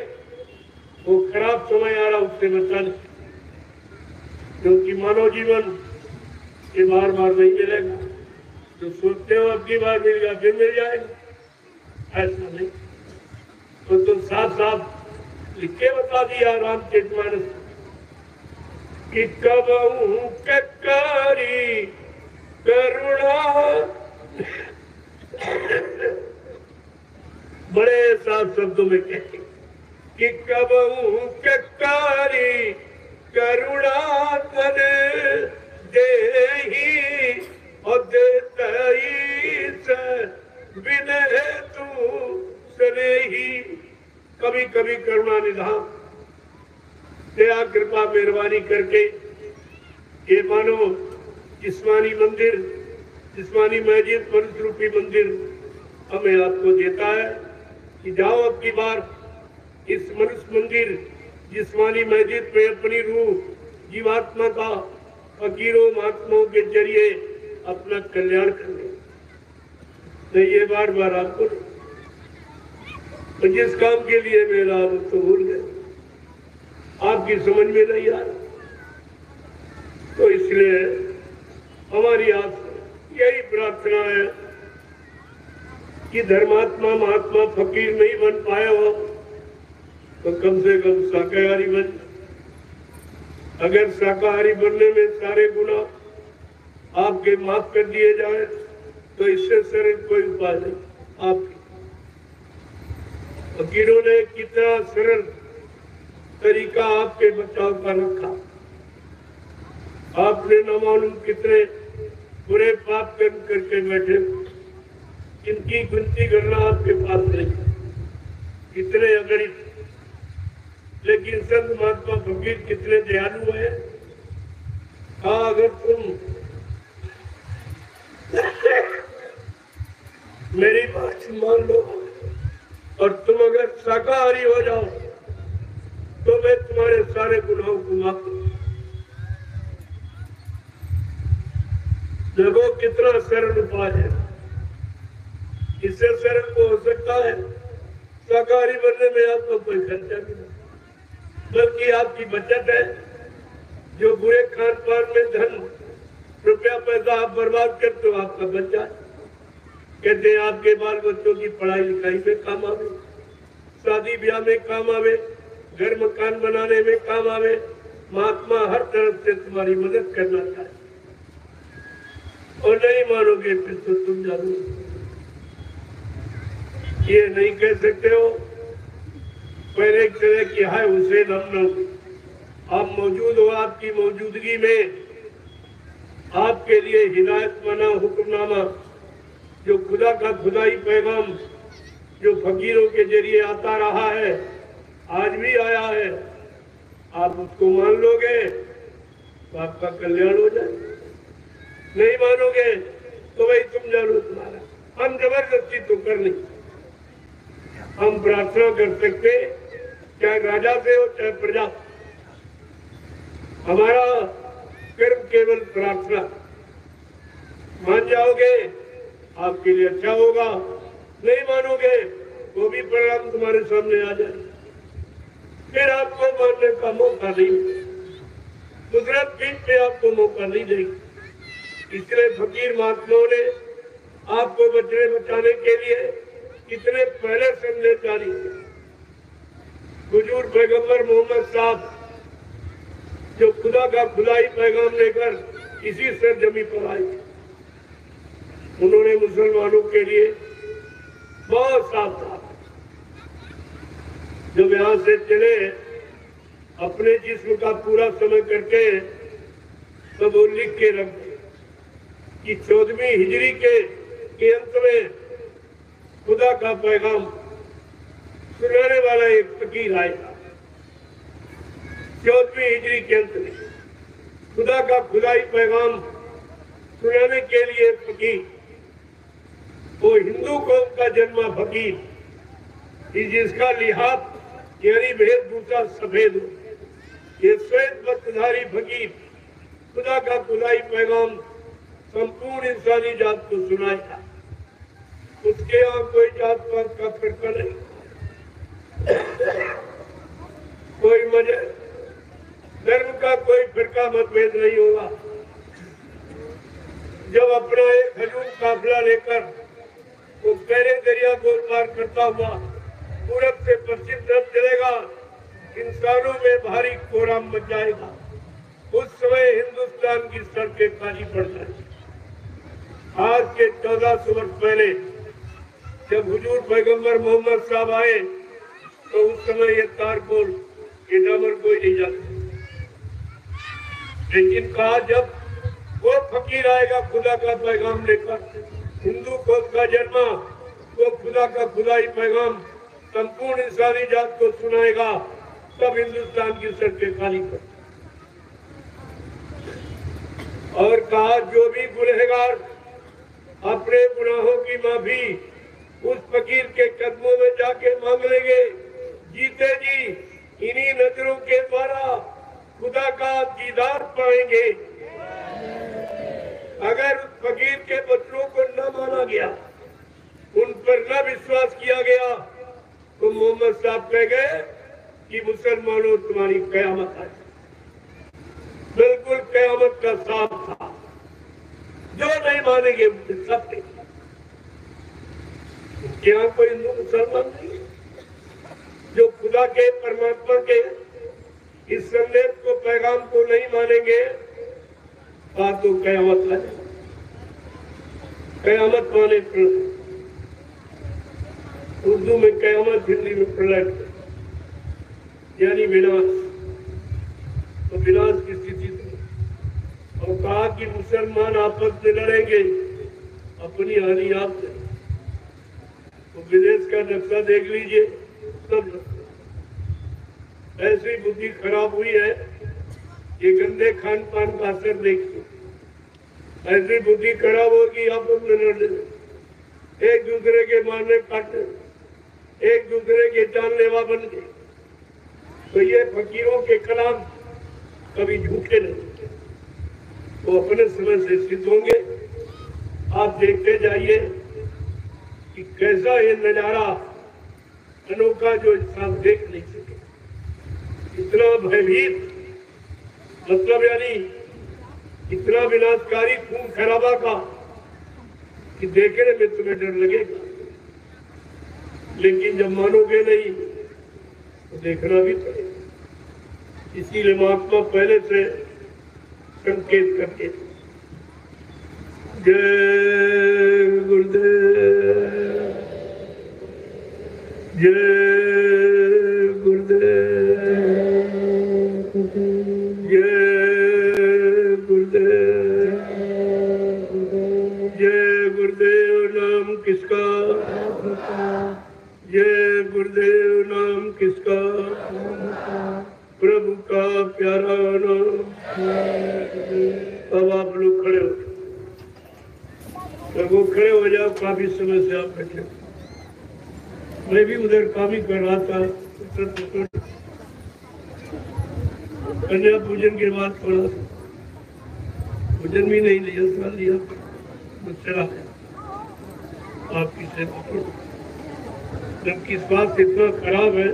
वो खराब समय आ रहा उससे बचाने, क्योंकि मानव जीवन ये बार बार नहीं मिलेगा। तो सोचते हो अब की बार मिल गया फिर मिल जाएगा, ऐसा नहीं। तो साफ साफ लिख के बता दिया रामचरितमानस कि कबहू ककारी करुणा, बड़े साफ शब्दों में कहते कि कबहू ककारी करुणा तन देही और देतई से विनय तू स्नेही। कभी कभी करुणा निधान दया कृपा मेहरबानी करके ये मानो जिस्मानी मंदिर, जिस्मानी मस्जिद, मनुष्य रूपी मंदिर हमें आपको देता है कि जाओ अब की बार इस मनुष्य मंदिर जिस्मानी मस्जिद में अपनी रूह जीवात्मा का फकीरों महात्माओं के जरिए अपना कल्याण करने। तो ये बार बार आपको तो जिस काम के लिए मेरा तो भूल गए, आपकी समझ में नहीं आ रहा। तो इसलिए हमारी आप यही प्रार्थना है कि धर्मात्मा महात्मा फकीर नहीं बन पाए हो तो कम से कम शाकाहारी बन। अगर शाकाहारी बनने में सारे गुना आपके माफ कर दिए जाए तो इससे सरल कोई उपाय नहीं। आपके फकीरों ने कितना सरल तरीका आपके बचाव का रखा। आपने न मालूम कितने बुरे पाप कर्म करके बैठे, इनकी गिनती करना आपके पास नहीं, कितने अगणित। लेकिन संत महात्मा फकीर कितने दयालु है। हाँ, अगर तुम मेरी बात मान लो और तुम अगर शाकाहारी हो जाओ तो मैं तुम्हारे सारे गुनाहों को माफ करूं। देखो कितना सरल उपाय है, इससे सरल को हो सकता है। शाकाहारी बनने में आपको कोई खर्चा नहीं, बल्कि आपकी बचत है। जो बुरे खान पान में धन रुपया पैसा आप बर्बाद करते हो आपका बच्चा, कहते हैं आपके बाल बच्चों की पढ़ाई लिखाई में काम आवे, शादी ब्याह में काम आवे, घर मकान बनाने में काम आवे। महात्मा हर तरफ से तुम्हारी मदद करना चाहे और नहीं मानोगे फिर तो तुम जानो। ये नहीं कह सकते हो पहले एक तरह की है उसे नम आप मौजूद हो, आपकी मौजूदगी में आपके लिए हिदायतनामा हुक्मनामा जो खुदा का खुदाई पैगाम जो फकीरों के जरिए आता रहा है, आज भी आया है, आप उसको मान लोगे तो आपका कल्याण हो जाए। नहीं मानोगे तो वही तुम जानो तुम्हारा। हम जबरदस्ती तो कर नहीं, हम प्रार्थना कर सकते, चाहे राजा से हो चाहे प्रजा। हमारा कर्म केवल प्रार्थना। मान जाओगे आपके लिए अच्छा होगा, नहीं मानोगे वो भी परिणाम तुम्हारे सामने आ जाए, फिर आपको मानने का मौका नहीं, कुदरत पीठ पे आपको मौका नहीं देगी। इसलिए फकीर महात्माओं ने आपको बचने बचाने के लिए कितने पहले संदेश जारी किए। हुजूर पैगंबर मोहम्मद साहब जो खुदा का खुदाई पैगाम लेकर इसी सरजमी पर आए, उन्होंने मुसलमानों के लिए बहुत साफ था जब यहाँ से चले अपने जिस्म का पूरा समय करके तब वो लिख के रख दिया कि 14वीं हिजरी के अंत में खुदा का पैगाम सुनाने वाला एक फकीर आएगा। 14वीं हिजरी के अंत में खुदा का खुदाई पैगाम सुनाने के लिए फकीर, वो हिंदू कौम का जन्मा फकीर जिसका लिहाज यानी वेशभूषा सफेद हो, ये श्वेत वस्त्रधारी फकीर खुदा का खुदाई पैगाम संपूर्ण इंसानी जात को सुनाएगा। उसके यहाँ कोई जात पात का फर्क नहीं, कोई मजहब धर्म का कोई फिरका मतभेद नहीं होगा। जब अपना एक हजूम काफिला लेकर वो गहरे दरिया को पार करता हुआ पूरब से पश्चिम तरफ चलेगा, इंसानों में भारी कोहराम मच जाएगा। उस समय हिंदुस्तान की सड़कें खाली पड़ जाएंगी। आज के 1400 वर्ष पहले जब हुजूर पैगंबर मोहम्मद साहब आए तो उस समय ये तारकोल ये डामर कोई नहीं जाता, लेकिन कहा जब वो फकीर आएगा खुदा का पैगाम लेकर, हिंदू कौम का जन्मा, वो खुदा का खुदाई पैगाम संपूर्ण इंसानी जात को सुनाएगा, तब हिंदुस्तान की सड़कें खाली पड़। और कहा जो भी गुनहगार अपने गुनाहों की माफी उस फकीर के कदमों में जाके मांग लेंगे, जीते जी इन्हीं नजरों के द्वारा खुदा का दीदार पाएंगे। अगर उस फकीर के बच्चों को न माना गया, उन पर न विश्वास किया गया, तो मोहम्मद साहब कह गए कि मुसलमानों तुम्हारी कयामत है। बिल्कुल कयामत का साफ था। जो नहीं मानेंगे सब नहीं। क्या कोई हिंदू मुसलमान नहीं जो खुदा के परमात्मा के इस संदेश को पैगाम को नहीं मानेंगे, बात तो कयामत है। कयामत माने प्रलय, उर्दू में कयामत, हिंदी में प्रलय यानी विनाश। तो विनाश की स्थिति थी। और कहा कि मुसलमान आपस में लड़ेंगे, अपनी हानि आप से। तो विदेश का नक्शा देख लीजिए, सब ऐसी बुद्धि खराब हुई है। ये गंदे खान पान का असर देखिए, ऐसी बुद्धि खराब होगी आपस में लड़ने, एक दूसरे के मारने काटने, एक दूसरे के जानलेवा बन गए। तो ये फकीरों के कलाम कभी झूठे नहीं, वो अपने समय से सिद्ध होंगे। आप देखते जाइए कि कैसा ये नजारा अनोखा जो इंसान देख नहीं सके, इतना भयभीत, मतलब यानी इतना विनाशकारी खून खराबा का कि देखने में तुम्हें डर लगेगा, लेकिन जब मानोगे नहीं तो देखना भी पड़ेगा। इसीलिए महात्मा पहले से संकेत करके जय गुरुदेव, जय गुरुदेव, जय गुरुदेव, जय गुरुदेव। नाम किसका? जय गुरुदेव। नाम किसका? प्रभु का प्यारा नाम। अब आप लोग खड़े हो, तो वो खड़े हो जाओ। काफी समय से आप बैठे, मैं भी उधर काम ही कर रहा था। कन्या पूजन के बाद थोड़ा भोजन भी नहीं लिया, था लिया तो चला आपकी सेवा। जबकि स्वास्थ्य इतना खराब है,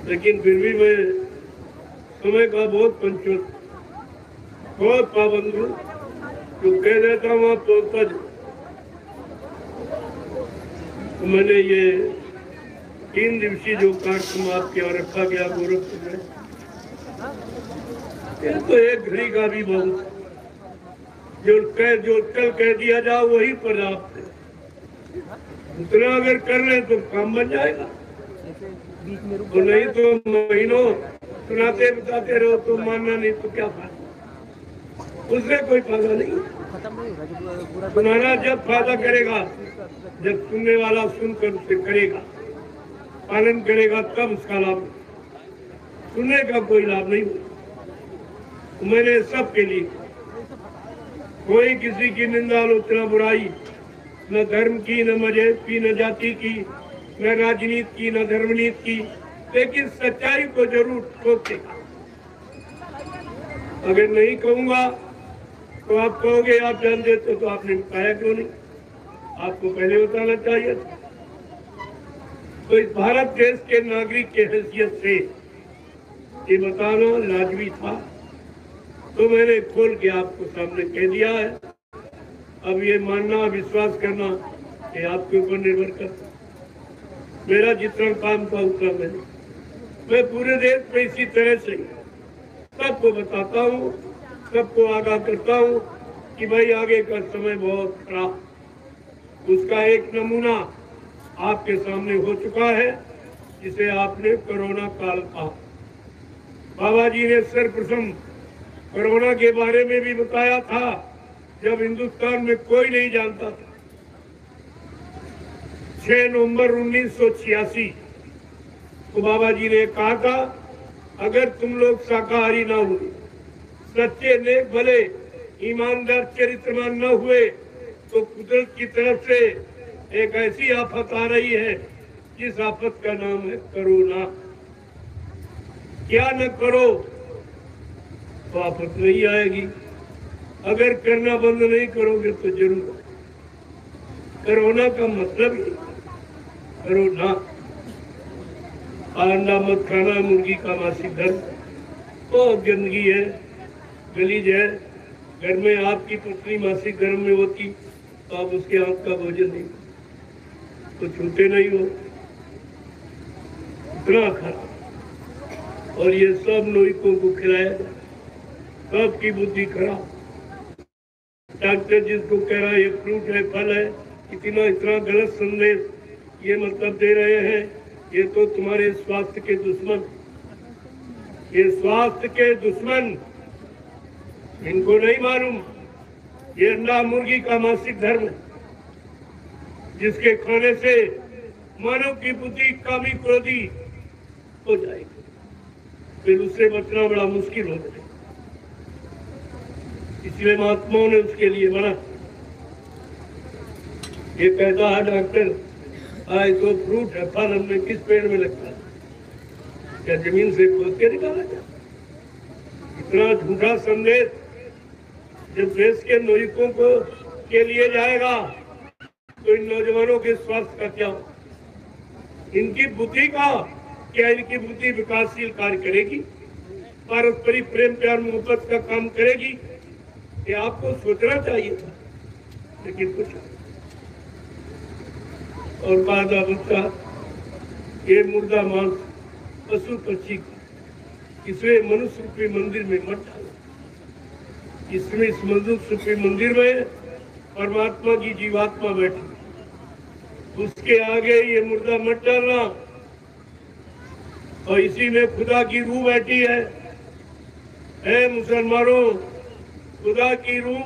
लेकिन फिर भी मैं समय का बहुत पंचुअल, बहुत पाबंद हूँ। जो कह देता हूँ आप तो सच। तो मैंने ये 3 दिवसीय जो कार्यक्रम आपके यहाँ रखा गया गोरखपुर में, ये तो एक घड़ी का भी बहुत, जो कल कह दिया जाओ वही पर्याप्त है। उतना अगर कर ले तो काम बन जाएगा। और नहीं तो महीनों सुनाते बताते रहो तो मानना नहीं तो क्या फायदा, उससे कोई फायदा नहीं। सुनाना जब फायदा करेगा जब सुनने वाला सुनकर उसे करेगा, पालन करेगा, तब उसका लाभ। सुनने का कोई लाभ नहीं। मैंने सबके लिए कोई किसी की निंदा आलोचना बुराई, न धर्म की, न मजहब की, न जाति की, न राजनीति की, न धर्मनीति की, लेकिन सच्चाई को जरूर ठोकेगा। अगर नहीं कहूंगा तो आप कहोगे आप जान देते तो आपने बताया क्यों नहीं, आपको पहले बताना चाहिए। तो इस भारत देश के नागरिक के हैसियत से ये बताना लाजमी था, तो मैंने खोल के आपको सामने कह दिया है। अब ये मानना विश्वास करना ये आपके ऊपर निर्भर करता। मेरा जितना काम था उतना मैं पूरे देश में इसी तरह से सबको बताता हूँ, सबको आगाह करता हूँ कि भाई आगे का समय बहुत खराब। उसका एक नमूना आपके सामने हो चुका है, जिसे आपने कोरोना काल कहा। बाबा जी ने सर्वप्रथम कोरोना के बारे में भी बताया था जब हिंदुस्तान में कोई नहीं जानता था। 6 नवंबर 1986 को बाबा जी ने कहा था, अगर तुम लोग शाकाहारी ना हुए, सच्चे नेक भले ईमानदार चरित्रवान न हुए, तो कुदरत की तरफ से एक ऐसी आफत आ रही है जिस आफत का नाम है कोरोना। क्या न करो तो आफत नहीं आएगी, अगर करना बंद नहीं करोगे तो जरूर। कोरोना का मतलब ही कोरोना। अंडा मत खाना, मुर्गी का मासिक धर्म, बहुत गंदगी है, गलीज है। घर में आपकी पत्नी मासिक धर्म में होती तो आप उसके हाथ का भोजन नहीं तो छूते नहीं हो। इतना खराब। और ये सब लोगों को खिलाया जाए, सबकी बुद्धि खराब। डॉक्टर जिसको कह रहा है ये फ्रूट है, फल है, इतना गलत संदेश ये मतलब दे रहे हैं। ये तो तुम्हारे स्वास्थ्य के दुश्मन, ये स्वास्थ्य के दुश्मन, इनको नहीं मालूम ये अंडा मुर्गी का मासिक धर्म है, जिसके खाने से मानव की बुद्धि कामी क्रोधी हो जाएगी, फिर उससे बचना बड़ा मुश्किल हो जाएगा। इसलिए महात्माओं ने उसके लिए बना। ये कहता है डॉक्टर आए तो फ्रूट है, फल हमने किस पेड़ में लगता है, क्या जमीन से खोद के निकाला जाए? इतना झूठा संदेश जब देश के नागरिकों को के लिए जाएगा तो इन नौजवानों के स्वास्थ्य का क्या, इनकी बुद्धि का क्या, इनकी बुद्धि विकासशील कार्य करेगी, पारस्परिक प्रेम प्यार मोहब्बत का काम करेगी? ये आपको सोचना चाहिए था, लेकिन कुछ और बाधा बच्चा ये मुर्दा मांस पशु पक्षी का, इसमें मनुष्य रूपी मंदिर में मत डालो। इसमें इस मनुष्य रूपी मंदिर में परमात्मा की जीवात्मा बैठी, उसके आगे ये मुर्दा मत डालना। और इसी में खुदा की रूह बैठी है। ऐ मुसलमानों, खुदा की रूह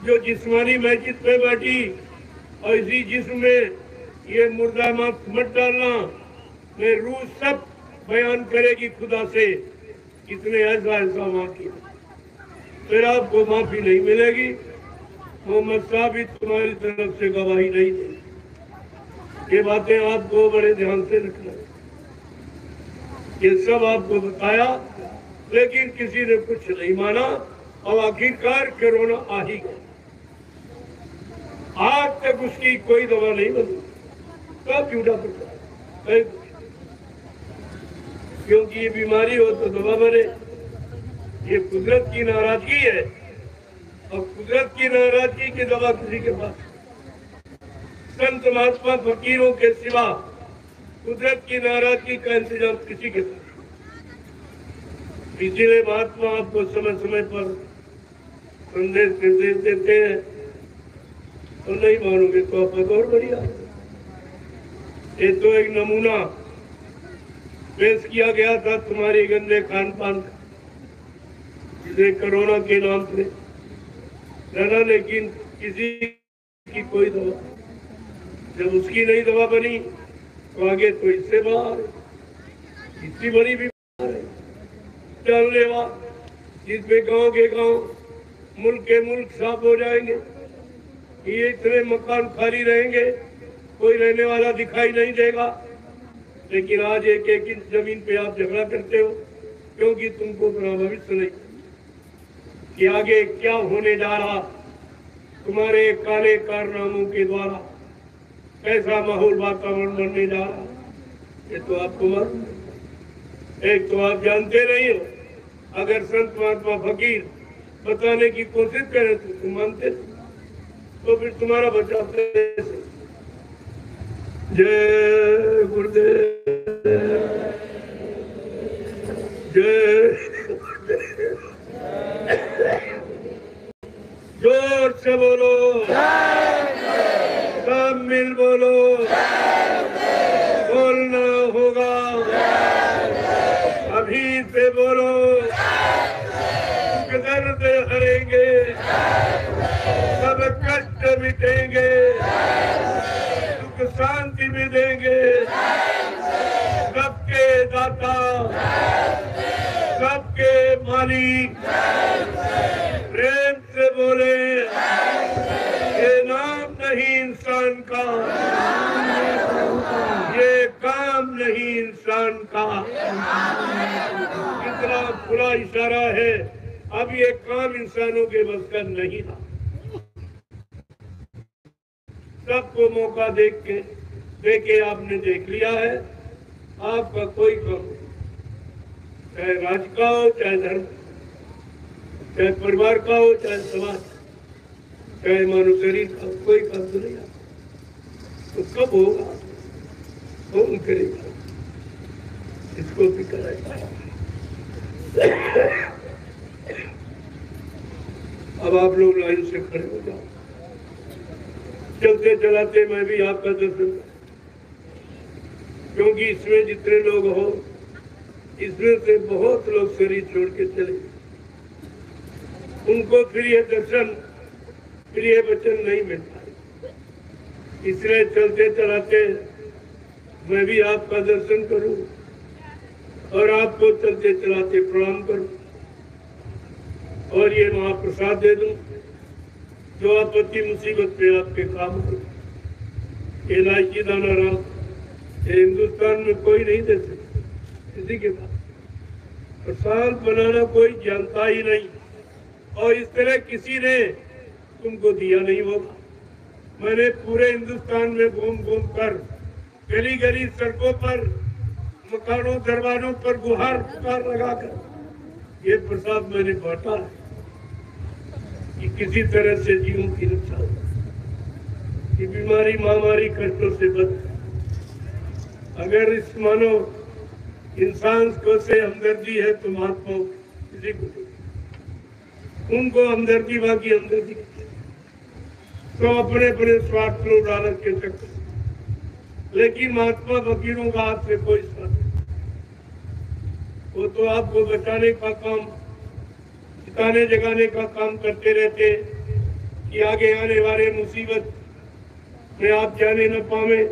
जो जिस्मानी मस्जिद पे बैठी, और इसी जिस्म में ये मुर्दा मत डालना। मैं रूह सब बयान करेगी खुदा से, कितने ऐसा वहां किया, फिर आपको माफी नहीं मिलेगी। मोहम्मद साहब भी तुम्हारी तरफ से गवाही नहीं देंगे। ये बातें आपको बड़े ध्यान से रखना है। ये सब आपको बताया, लेकिन किसी ने कुछ नहीं माना और आखिरकार कोरोना आ ही गया। आज तक उसकी कोई दवा नहीं बनी। कब झूठा प्रचार, क्योंकि ये बीमारी हो तो दवा बने। ये कुदरत की नाराजगी है, और कुदरत की नाराजगी की दवा किसी के पास, संत महात्मा फकीरों के सिवा कुदरत की नाराजगी का इंतजाम किसी के पास। इसीलिए महात्मा आपको समय समय पर संदेश निर्देश देते हैं, और नहीं मानोगे तो आप और बढ़िया। ये तो एक नमूना पेश किया गया था तुम्हारी गंदे खान पान का, जिसे कोरोना के नाम से लड़ा, लेकिन किसी की कोई दवा, जब उसकी नई दवा बनी तो आगे तो इससे बाहर इतनी बड़ी बीमार है जानलेवा, जिसमें गांव के गांव, मुल्क के मुल्क साफ हो जाएंगे। ये इतने मकान खाली रहेंगे, कोई रहने वाला दिखाई नहीं देगा। लेकिन आज एक एक इंच जमीन पे आप झगड़ा करते हो, क्योंकि तुमको अपना भविष्य नहीं कि आगे क्या होने जा रहा, तुम्हारे काले कारनामों के द्वारा कैसा माहौल वातावरण बनने जा रहा, ये तो आपको मालूम है। एक तो आप जानते नहीं हो, अगर संत महात्मा फकीर बताने की कोशिश करें तो तुम मानते, तो फिर तुम्हारा बचाव कैसे। जय गुरुदेव, जय जोर से बोलो, सब मिल बोलो, बोलना होगा, अभी से बोलो, दर्द हरेंगे, सब कष्ट मिटेंगे, सुख शांति मिलेंगे, सबके दाता, सबके मालिक, प्रेम से बोले, ये नाम नहीं इंसान का, ये काम नहीं इंसान का। कितना खुला इशारा है, अब ये काम इंसानों के बस का नहीं था। सबको मौका देके आपने देख लिया है, आपका कोई काम नहीं, चाहे राज का हो, चाहे धर्म, चाहे परिवार का हो, चाहे समाज, चाहे मानव शरीर का, कोई काम तो नहीं आता। तो कब होगा, कौन करेगा, इसको भी कराएगा। अब आप लोग लाइन से खड़े हो जाओ, चलते चलाते मैं भी आपका दर्शन, क्योंकि इसमें जितने लोग हो, इसमें से बहुत लोग शरीर छोड़ के चले, उनको फिर ये दर्शन, फिर ये वचन नहीं मिलता। इसलिए चलते चलाते मैं भी आपका दर्शन करूं और आपको चलते चलाते प्रणाम करूं और ये महाप्रसाद दे दूं जो आपत्ति मुसीबत में आपके काम हो। ये इलायची दाना राम हिंदुस्तान में कोई नहीं दे सकता किसी के पास, प्रसाद बनाना कोई जानता ही नहीं, और इस तरह किसी ने तुमको दिया नहीं होगा। मैंने पूरे हिंदुस्तान में घूम घूम कर, गली गली सड़कों पर, मकानों दरवाजों पर गुहार पुकार लगाकर ये प्रसाद मैंने बांटा है कि किसी तरह से जीवों की रक्षा हो, कि बीमारी महामारी कष्टों से बच। अगर इस मानो इंसान को से हमदर्दी है तो महात्मा किसी को उनको हमदर्दी, बाकी हमदर्दी तो अपने अपने स्वार्थ लो लालच के चक्कर, लेकिन महात्मा फकीरों का आपसे कोई स्वार्थ नहीं। वो तो आपको बचाने का काम, जिताने जगाने का काम करते रहते कि आगे आने वाले मुसीबत में आप जाने न पावे,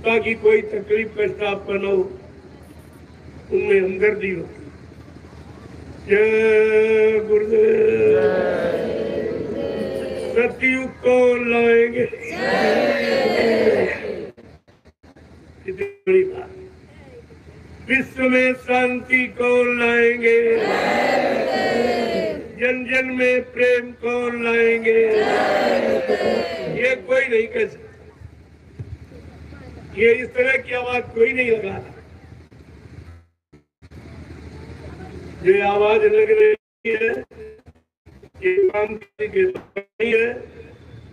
ताकि कोई तकलीफ कष्ट आपका न हो, उनमें हमदर्दी हो। जय गुरुदेव। सतयुग कौन लाएंगे, कितनी बड़ी बात। विश्व में शांति कौन लाएंगे, जन जन में प्रेम कौन लाएंगे, ये कोई नहीं कह सकता। ये इस तरह की आवाज कोई नहीं लगा रहा। ये आवाज लग रही है, ये काम के नहीं है,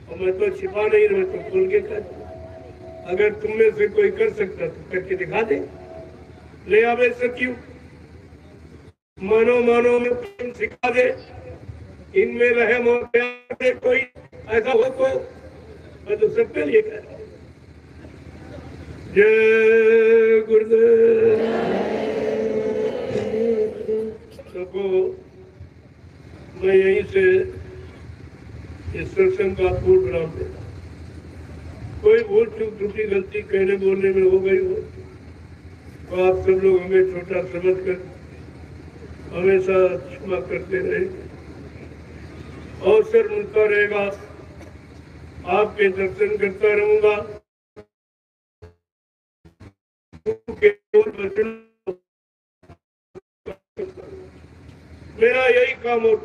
और मैं तो छिपा नहीं, मैं तो खोल के कर। अगर तुम में से कोई कर सकता तो करके दिखा दे, ले आवे सत्यु, मानो मानो में प्रेम सिखा दे, इनमें रहम और प्यार से कोई ऐसा हो तो मैं तो सबके लिए कह रहा हूं। जय गुरुदेव। मैं यहीं से इस सत्संग का पूर्ण विराम देता। कोई भूल चूक त्रुटि गलती कहने बोलने में हो गई हो तो आप सब लोग हमें छोटा समझकर हमेशा क्षमा करते रहेंगे। अवसर मिलता रहेगा, आपके दर्शन करता रहूंगा। मेरा यही काम और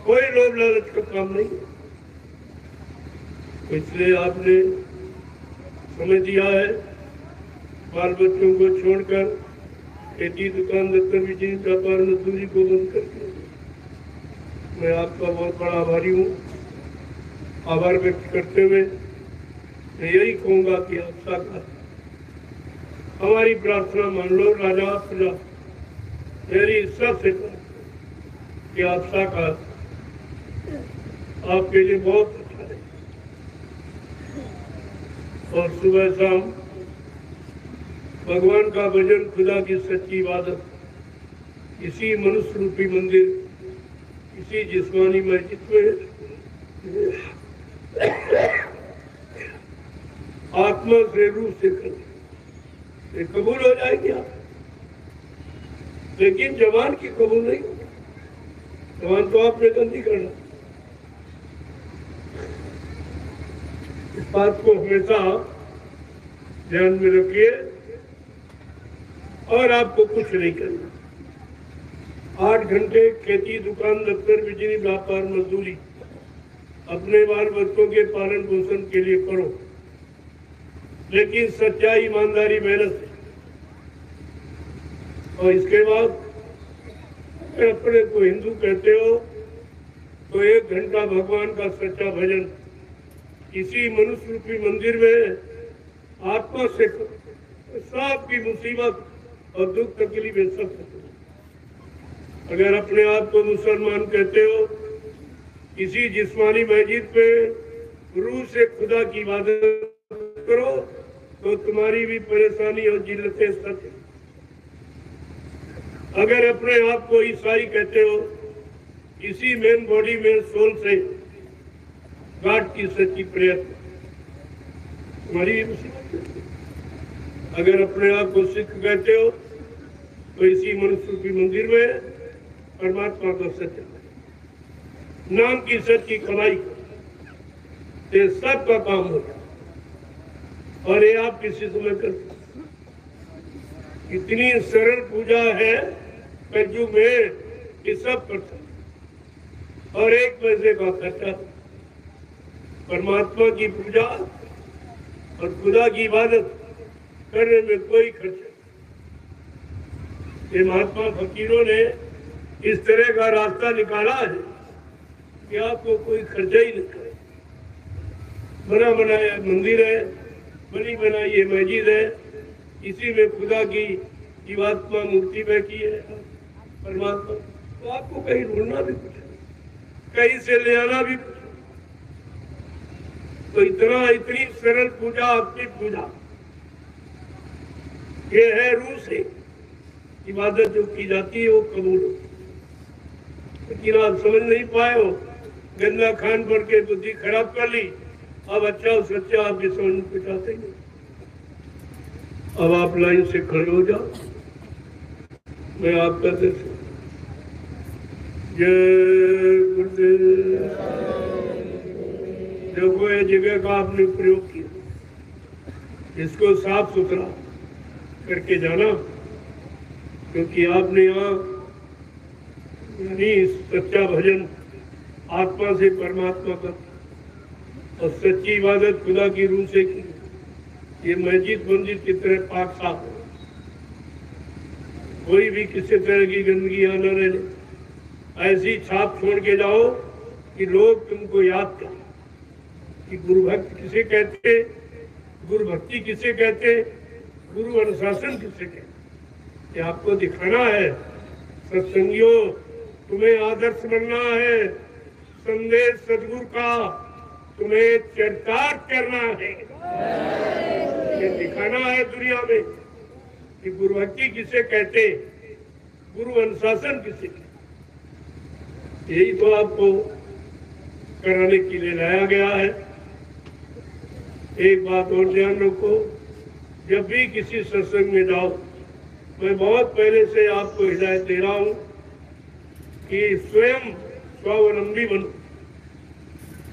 कोई लोभ लालच का काम नहीं है। इसलिए आपने समझ दिया है, बाल बच्चों को छोड़कर खेती दुकान दफ्तर बिजली व्यापार मजदूरी को बंद करके मैं आपका बहुत बड़ा आभारी हूँ। आभार व्यक्त करते हुए मैं यही कहूँगा कि आप साथ हमारी प्रार्थना मान लो। राजा प्रजा मेरी इच्छा से कि आप साकार आपके लिए बहुत अच्छा है। और सुबह शाम भगवान का भजन, खुदा की सच्ची इबादत इसी मनुष्य रूपी मंदिर, इसी जिस्मानी मस्जिद में आत्मा से रूह से करें, ये कबूल हो जाएगी आप। लेकिन जवान की कबूल नहीं होगी। जवान तो आपने गंदी करना। इस बात को हमेशा ध्यान में रखिए और आपको कुछ नहीं करना। 8 घंटे खेती दुकान दफ्तर बिजली व्यापार मजदूरी अपने बाल बच्चों के पालन पोषण के लिए करो, लेकिन सच्चाई ईमानदारी मेहनत से। और इसके बाद अपने को हिंदू कहते हो तो 1 घंटा भगवान का सच्चा भजन इसी मनुष्य रूपी मंदिर में आत्मा से सबकी मुसीबत और दुख तकलीफ सब खत्म। अगर अपने आप को मुसलमान कहते हो, इसी जिस्मानी मस्जिद पे रूह से खुदा की इबादत करो तो तुम्हारी भी परेशानी और जिल्लतें सत्य। अगर अपने आप को ईसाई कहते हो, इसी मेन बॉडी में सोल से गॉड की सच्ची प्रयत्न तुम्हारी भी मुसीबत। अगर अपने आप को सिख कहते हो तो इसी मनुष्य की मंदिर में परमात्मा का सत्य नाम की सच्ची कमाई ये सब का काम होगा। और ये आप किसी समय कर इतनी सरल पूजा है कलयुग में कि सब करता और 1 पैसे का खर्चा। परमात्मा की पूजा और खुदा की इबादत करने में कोई खर्चा। ये महात्मा फकीरों ने इस तरह का रास्ता निकाला है कि आपको कोई खर्चा ही नहीं करे। बना बनाया मंदिर है, बनी बनाई ये मस्जिद है, इसी में खुदा की जीवात्मा मूर्ति बैठी है परमात्मा। तो आपको कहीं ढूंढना भी कुछ है, कहीं से ले आना भी कुछ है। तो इतनी सरल पूजा आपकी पूजा ये है रूह से इबादत जो की जाती है वो कबूल होती है। लेकिन आप समझ नहीं पाए हो, गंदा खान पड़ के बुद्धि खराब कर ली। अब अच्छा और सच्चा आपके समझ में कुछ आते ही। अब आप लाइन से खड़े हो जाओ, मैं आपका दर्शन। जय गुरुदेव। देखो ये जगह का आपने प्रयोग किया, इसको साफ सुथरा करके जाना, क्योंकि आपने यहाँ यानी सच्चा भजन आत्मा से परमात्मा का और सच्ची इबादत खुदा की रूह से की। ये मस्जिद मंदिर की तरह पाक साफ हो, कोई भी किसी तरह की गंदगी यहाँ न रहने। ऐसी छाप छोड़ के जाओ कि लोग तुमको याद करें कि गुरु भक्त किसे कहते, गुरु भक्ति किसे कहते, गुरु अनुशासन किसे कहते। ये आपको दिखाना है। सत्संगियों, तुम्हें आदर्श बनना है। संदेश सदगुरु का तुम्हें चरितार्थ करना है। ये दिखाना है दुनिया में कि गुरु भक्ति किसे कहते, गुरु अनुशासन किसे कहते। यही तो आपको कराने के लिए लाया गया है। एक बात और ध्यान रखो, जब भी किसी सत्संग में जाओ, मैं बहुत पहले से आपको हिदायत दे रहा हूं कि स्वयं स्वावलंबी बनो,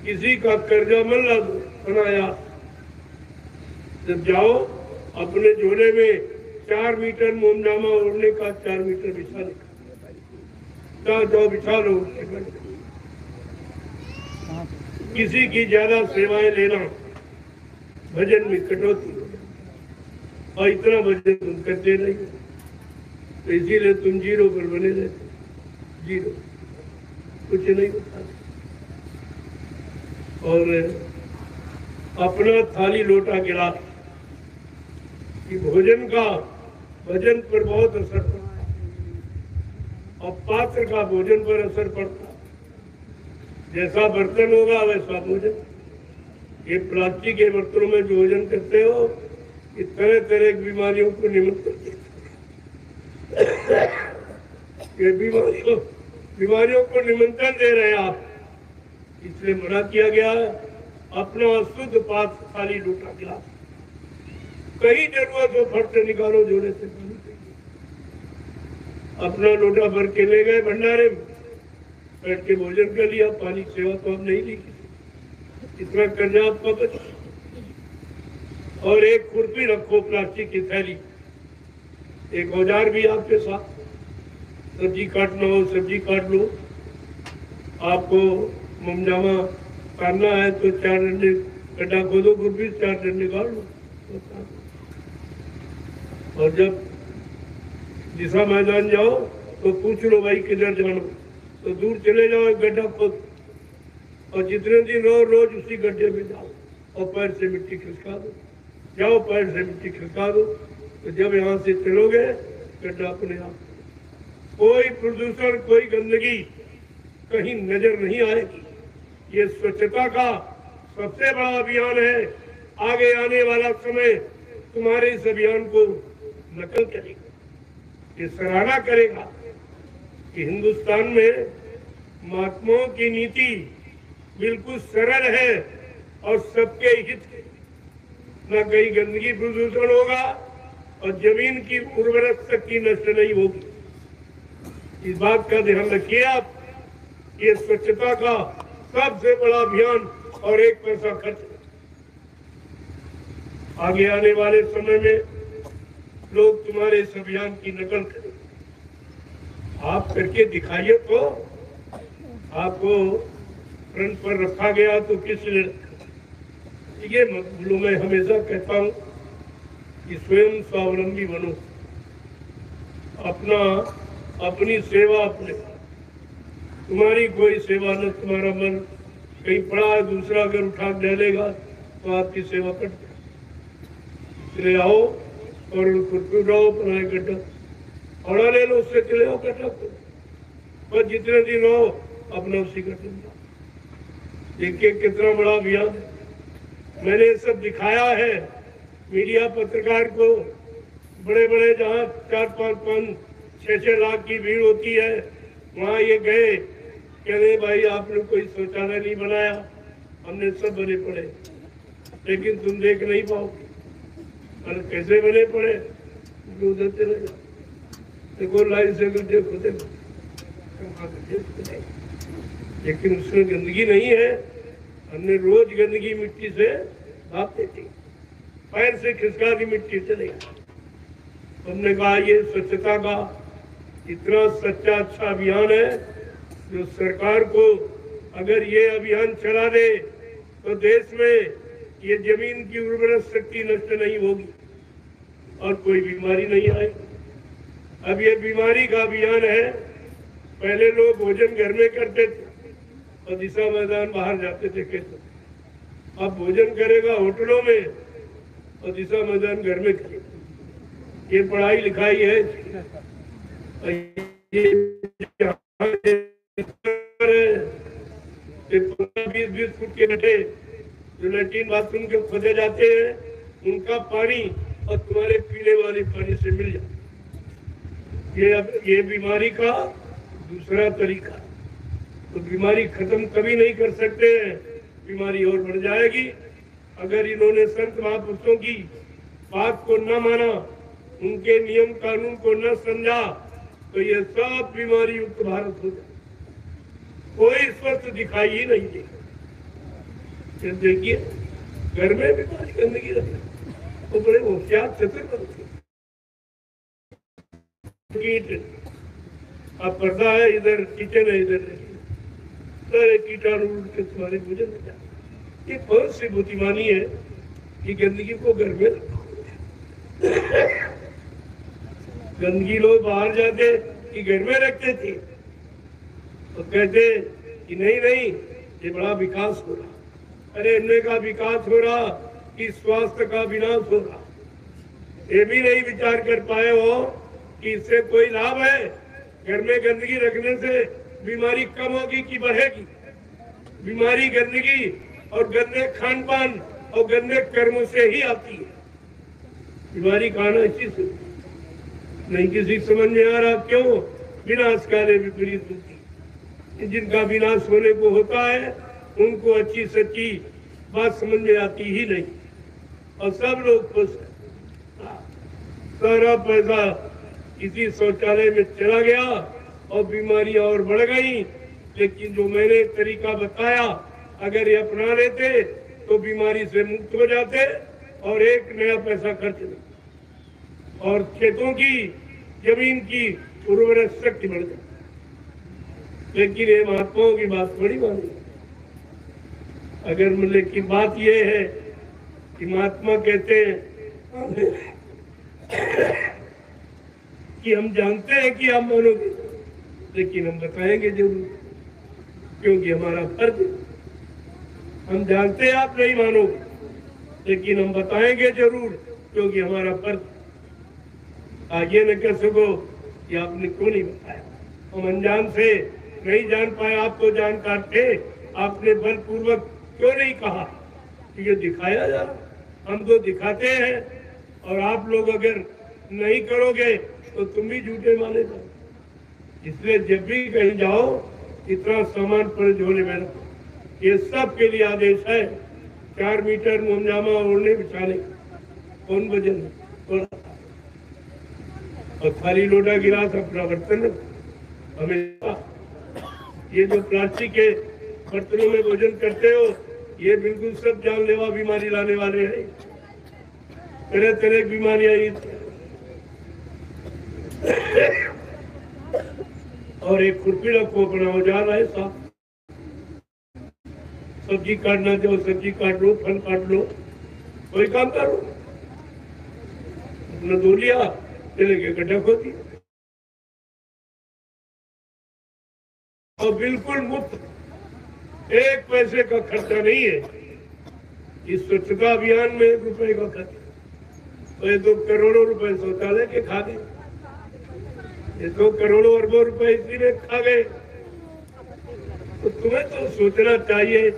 किसी का कर्जा मत ला दो अनायास। जब जाओ अपने झोले में 4 मीटर मोमजामा ओढ़ने का 4 मीटर बिछा लेकर जाओ, बिछा लो। किसी की ज्यादा सेवाएं लेना भजन में कटौती, और इतना भजन तुम करते नहीं, तो इसीलिए तुम जीरो पर बने रहते, जीरो, कुछ नहीं होता। और अपना थाली लोटा गिलास कि भोजन का भजन पर बहुत असर पड़ता है और पात्र का भोजन पर असर पड़ता है। जैसा बर्तन होगा वैसा भोजन। ये प्लास्टिक के बर्तनों में जो भोजन करते हो, ये तरह तरह की बीमारियों को निमंत्रण देते, ये बीमारियों को निमंत्रण दे रहे हैं आप। इसलिए मना किया गया है, अपना शुद्ध पात्र थाली लोटा गिलास, कहीं जरूरत हो फट से निकालो जोड़े से पानी पीजिए। अपना लोटा भर के ले गए भंडारे में, बैठ के भोजन कर लिया, पानी की सेवा तो अब नहीं ली, इतना कर्जा आपका बचा। और एक खुरपी रखो प्लास्टिक की थैली, एक औजार भी आपके साथ, सब्जी काटना हो सब्जी काट लो, आपको मोमजामा काटना है तो 4 डंडे गड्ढा खोदो, खुरपी 4 डंडे काट लो। और जब दिशा मैदान जाओ तो पूछ लो भाई किधर जाना, तो दूर चले जाओ, एक गड्ढा खोद, और जितने दिन रहो रोज उसी गड्ढे में जाओ और पैर से मिट्टी खिसका दो, जाओ पैर से मिट्टी खिसका दो, तो जब यहाँ से चलोगे गड्ढा अपने आप, कोई प्रदूषण कोई गंदगी कहीं नजर नहीं आएगी। ये स्वच्छता का सबसे बड़ा अभियान है। आगे आने वाला समय तुम्हारे इस अभियान को नकल करेगा, ये सराहना करेगा कि हिंदुस्तान में महात्माओं की नीति बिल्कुल सरल है और सबके हित है। न कहीं गंदगी प्रदूषण होगा और जमीन की उर्वरक शक्ति नष्ट नहीं होगी। इस बात का ध्यान रखिए आप। ये स्वच्छता का सबसे बड़ा अभियान और 1 पैसा खर्च। आगे आने वाले समय में लोग तुम्हारे इस अभियान की नकल करें, आप करके दिखाइए। तो आपको फ्रंट पर रखा गया तो किसने, ये मत भूलो। मैं हमेशा कहता हूँ कि स्वयं स्वावलंबी बनो, अपनी सेवा अपने, तुम्हारी कोई सेवा न, तुम्हारा मन कहीं पड़ा है, दूसरा अगर उठा डालेगा तो आपकी सेवा कट जाए। इसलिए आओ और उनको जाओ, बनाए गड्ढा औड़ा ले लो, उससे चले आओ गड्ढा को, बस जितने दिन रहो अपना उसी गड्ढे में। देखिए कितना बड़ा अभियान है। मैंने सब दिखाया है मीडिया पत्रकार को, बड़े बड़े जहाँ 4-5, 6-6 लाख की भीड़ होती है, वहाँ ये गए, कहते भाई आपने कोई शौचालय नहीं बनाया, हमने सब बने पड़े, लेकिन तुम देख नहीं पाओगे। अरे कैसे बने पड़े, उधर चले जाओ, देखो लाइन से गड्ढे खोदे, लेकिन उसमें गंदगी नहीं है। हमने रोज गंदगी मिट्टी से भाप देती, पैर से खिसका दी मिट्टी चलेगा। हमने कहा ये स्वच्छता का इतना सच्चा अच्छा अभियान है, जो सरकार को अगर ये अभियान चला दे तो देश में ये जमीन की उर्वरक शक्ति नष्ट नहीं होगी और कोई बीमारी नहीं आएगी। अब ये बीमारी का अभियान है। पहले लोग भोजन घर में करते थे और दिशा मैदान बाहर जाते थे खेतों, अब भोजन करेगा होटलों में और दिशा मैदान घर में करेगा। ये पढ़ाई लिखाई है। ये 15-20 फुट के गड्ढे जो लैट्रिन बाथरूम के खोदे जाते हैं, उनका पानी और तुम्हारे पीने वाले पानी से मिल जाता। ये बीमारी का दूसरा तरीका। तो बीमारी खत्म कभी नहीं कर सकते हैं, बीमारी और बढ़ जाएगी। अगर इन्होंने संत महापुरुषों की बात को न माना, उनके नियम कानून को न समझा, तो ये सब बीमारी युक्त भारत हो जाए, कोई स्वस्थ दिखाई ही नहीं देगा। देखिए घर में भी बड़ी गंदगी रखना, तो बड़े होशियार चतुर बनते। अब पर्दा है, इधर किचन है, इधर सारे कीटाणु उड़ के तुम्हारे भोजन में जाए। ये कौन सी बुद्धिमानी है कि गंदगी को घर में रखो? गंदगी लोग बाहर जाते कि घर में रखते थे, तो कहते कि नहीं नहीं ये बड़ा विकास हो रहा। अरे इनमें का विकास हो रहा कि स्वास्थ्य का विनाश हो रहा? ये भी नहीं विचार कर पाए हो कि इससे कोई लाभ है? घर में गंदगी रखने से बीमारी कम होगी कि बढ़ेगी? बीमारी गंदगी और गंदे खान पान और गंदे कर्मों से ही आती है। बीमारी का आना इसी से नहीं किसी समझ में आ रहा। क्यों? विनाश काले विपरीत बुद्धि। जिनका विनाश होने को होता है उनको अच्छी सच्ची बात समझ में आती ही नहीं, और सब लोग खुश हैं। सारा पैसा किसी शौचालय में चला गया और बीमारियां और बढ़ गई। लेकिन जो मैंने तरीका बताया, अगर ये अपना लेते तो बीमारी से मुक्त हो जाते और एक नया पैसा खर्च नहीं, और खेतों की जमीन की उर्वरक शक्ति बढ़ जाती। लेकिन ये महात्माओं की बात बड़ी मानी। अगर लेकिन बात ये है कि महात्मा कहते हैं कि हम जानते हैं कि आप मानोगे, लेकिन हम बताएंगे जरूर, क्योंकि हमारा फर्ज है। हम जानते हैं आप नहीं मानोगे, लेकिन हम बताएंगे जरूर, क्योंकि हमारा फर्ज। आगे न कर सको कि आपने क्यों नहीं बताया। हम अनजान से नहीं जान पाए, आप तो जानकार थे, आपने बलपूर्वक क्यों नहीं कहा? ये दिखाया जा रहा, हम तो दिखाते हैं, और आप लोग अगर नहीं करोगे तो तुम भी झूठे माने जाओ। इसलिए जब भी कहीं जाओ इतना सामान पर झोले में रखो। ये सब के लिए आदेश है। 4 मीटर मोमजामा ओढ़ने बिछाने, कौन वजन थोड़ा, और खाली लोटा गिलास अपना बर्तन हमेशा। ये जो प्लास्टिक के बर्तनों में भोजन करते हो, ये बिल्कुल सब जानलेवा बीमारी लाने वाले हैं। तरह तरह की बीमारियां। और एक खुरपी रखो, अपना औजार है साफ। सब्जी काटना चाहो सब्जी काट लो, फल काट लो, कोई काम करो, अपना धो लिया, चले के गड्ढा खो दिया। और बिल्कुल मुफ्त, 1 पैसे का खर्चा नहीं है। इस स्वच्छता अभियान में 1 रुपए का खर्चा, तो ये 2 करोड़ों रुपए शौचालय के खा गए। ये 2 करोड़ों अरबों रुपए इसी में खा गए। तो तुम्हें तो सोचना चाहिए,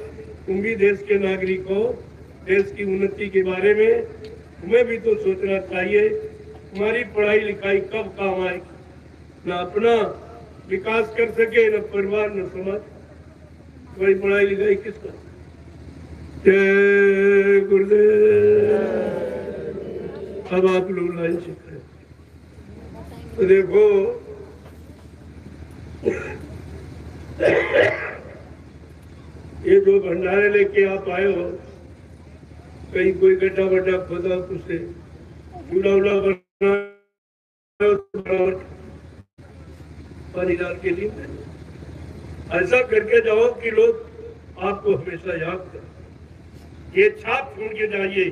तुम भी देश के नागरिक हो, देश की उन्नति के बारे में तुम्हें भी तो सोचना चाहिए। तुम्हारी पढ़ाई लिखाई कब काम आएगी? न अपना विकास कर सके, न परिवार, न समाज। तुम्हारी पढ़ाई लिखाई किसका? जय गुरुदेव। अब आप लोग लाइन से करें। तो देखो, ये जो भंडारे लेके आप आए हो, कहीं कोई गड्ढा वड्ढा खोदा, उससे चूल्हा उड़ा बना, पानी डाल के लिए ऐसा करके जाओ कि लोग आपको हमेशा याद करें। ये छाप छोड़ के जाइए,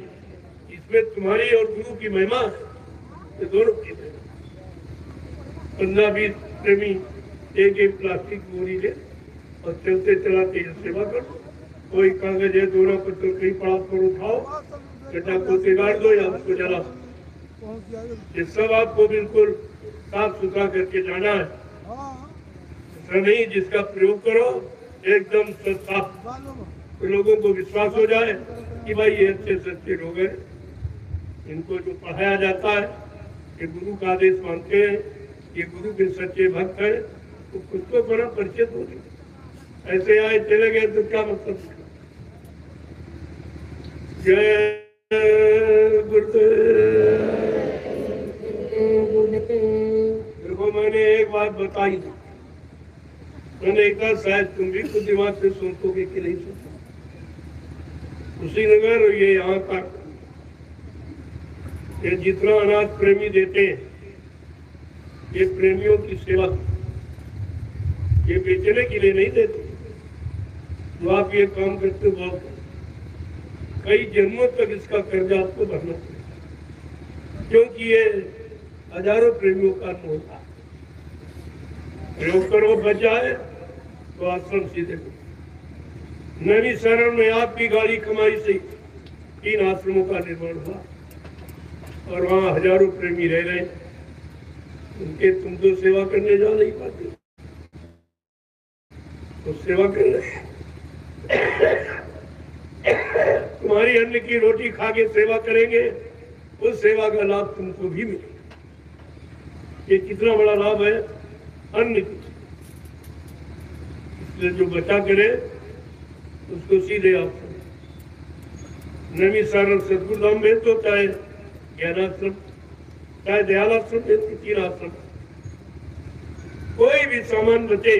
इसमें तुम्हारी और गुरु की महिमा, ये दोनों की महिमा। 15-20 प्रेमी एक प्लास्टिक बोरी ले और चलते चलाते सेवा करो। कोई कागज है, दोनों पत्थर कहीं पड़ा पर उठाओ, गड्ढा को गाड़ दो या उसको जला। ये सब आपको बिल्कुल साफ सुथरा करके जाना है। ऐसा नहीं जिसका प्रयोग करो एकदम साफ, तो लोगों को विश्वास हो जाए कि भाई ये अच्छे सच्चे लोग हैं, इनको जो पढ़ाया जाता है, ये गुरु का आदेश मानते हैं, ये गुरु के सच्चे भक्त है, तो खुद को बड़ा परिचित हो। ऐसे आए चले गए तो क्या मतलब? जय गुरुदेव। देखो मैंने एक बात बताई थी, मैंने कहा शायद तुम भी कुछ दिमाग से सोचोगे कि नहीं सोचोगे। कुशीनगर ये यहाँ का ये जितना अनाथ प्रेमी देते हैं, ये प्रेमियों की सेवा, ये बेचने के लिए नहीं देते। जो आप ये काम करते हो बहुत कई जन्मों तक इसका कर्जा आपको भरना पड़ेगा, क्योंकि ये हजारों प्रेमियों का अनुभव था। प्रयोग करो बचाए तो आश्रम सीधे नवी शरण में आपकी गाड़ी कमाई से 3 आश्रमों का निर्माण हुआ और वहां हजारों प्रेमी रह रहे। उनके तुम तो सेवा करने जा नहीं पाते, तो सेवा कर रहे। तुम्हारी अन्न की रोटी खा के सेवा करेंगे, उस सेवा का लाभ तुमको भी मिलेगा। ये कितना बड़ा लाभ है अन्न की। इसलिए जो बचा करे उसको सीधे आप नवी सारण सदगुरुधाम में तो चाहे ज्ञानाश्रम चाहे दयालाश्रम में 3 आश्रम, कोई भी सामान बचे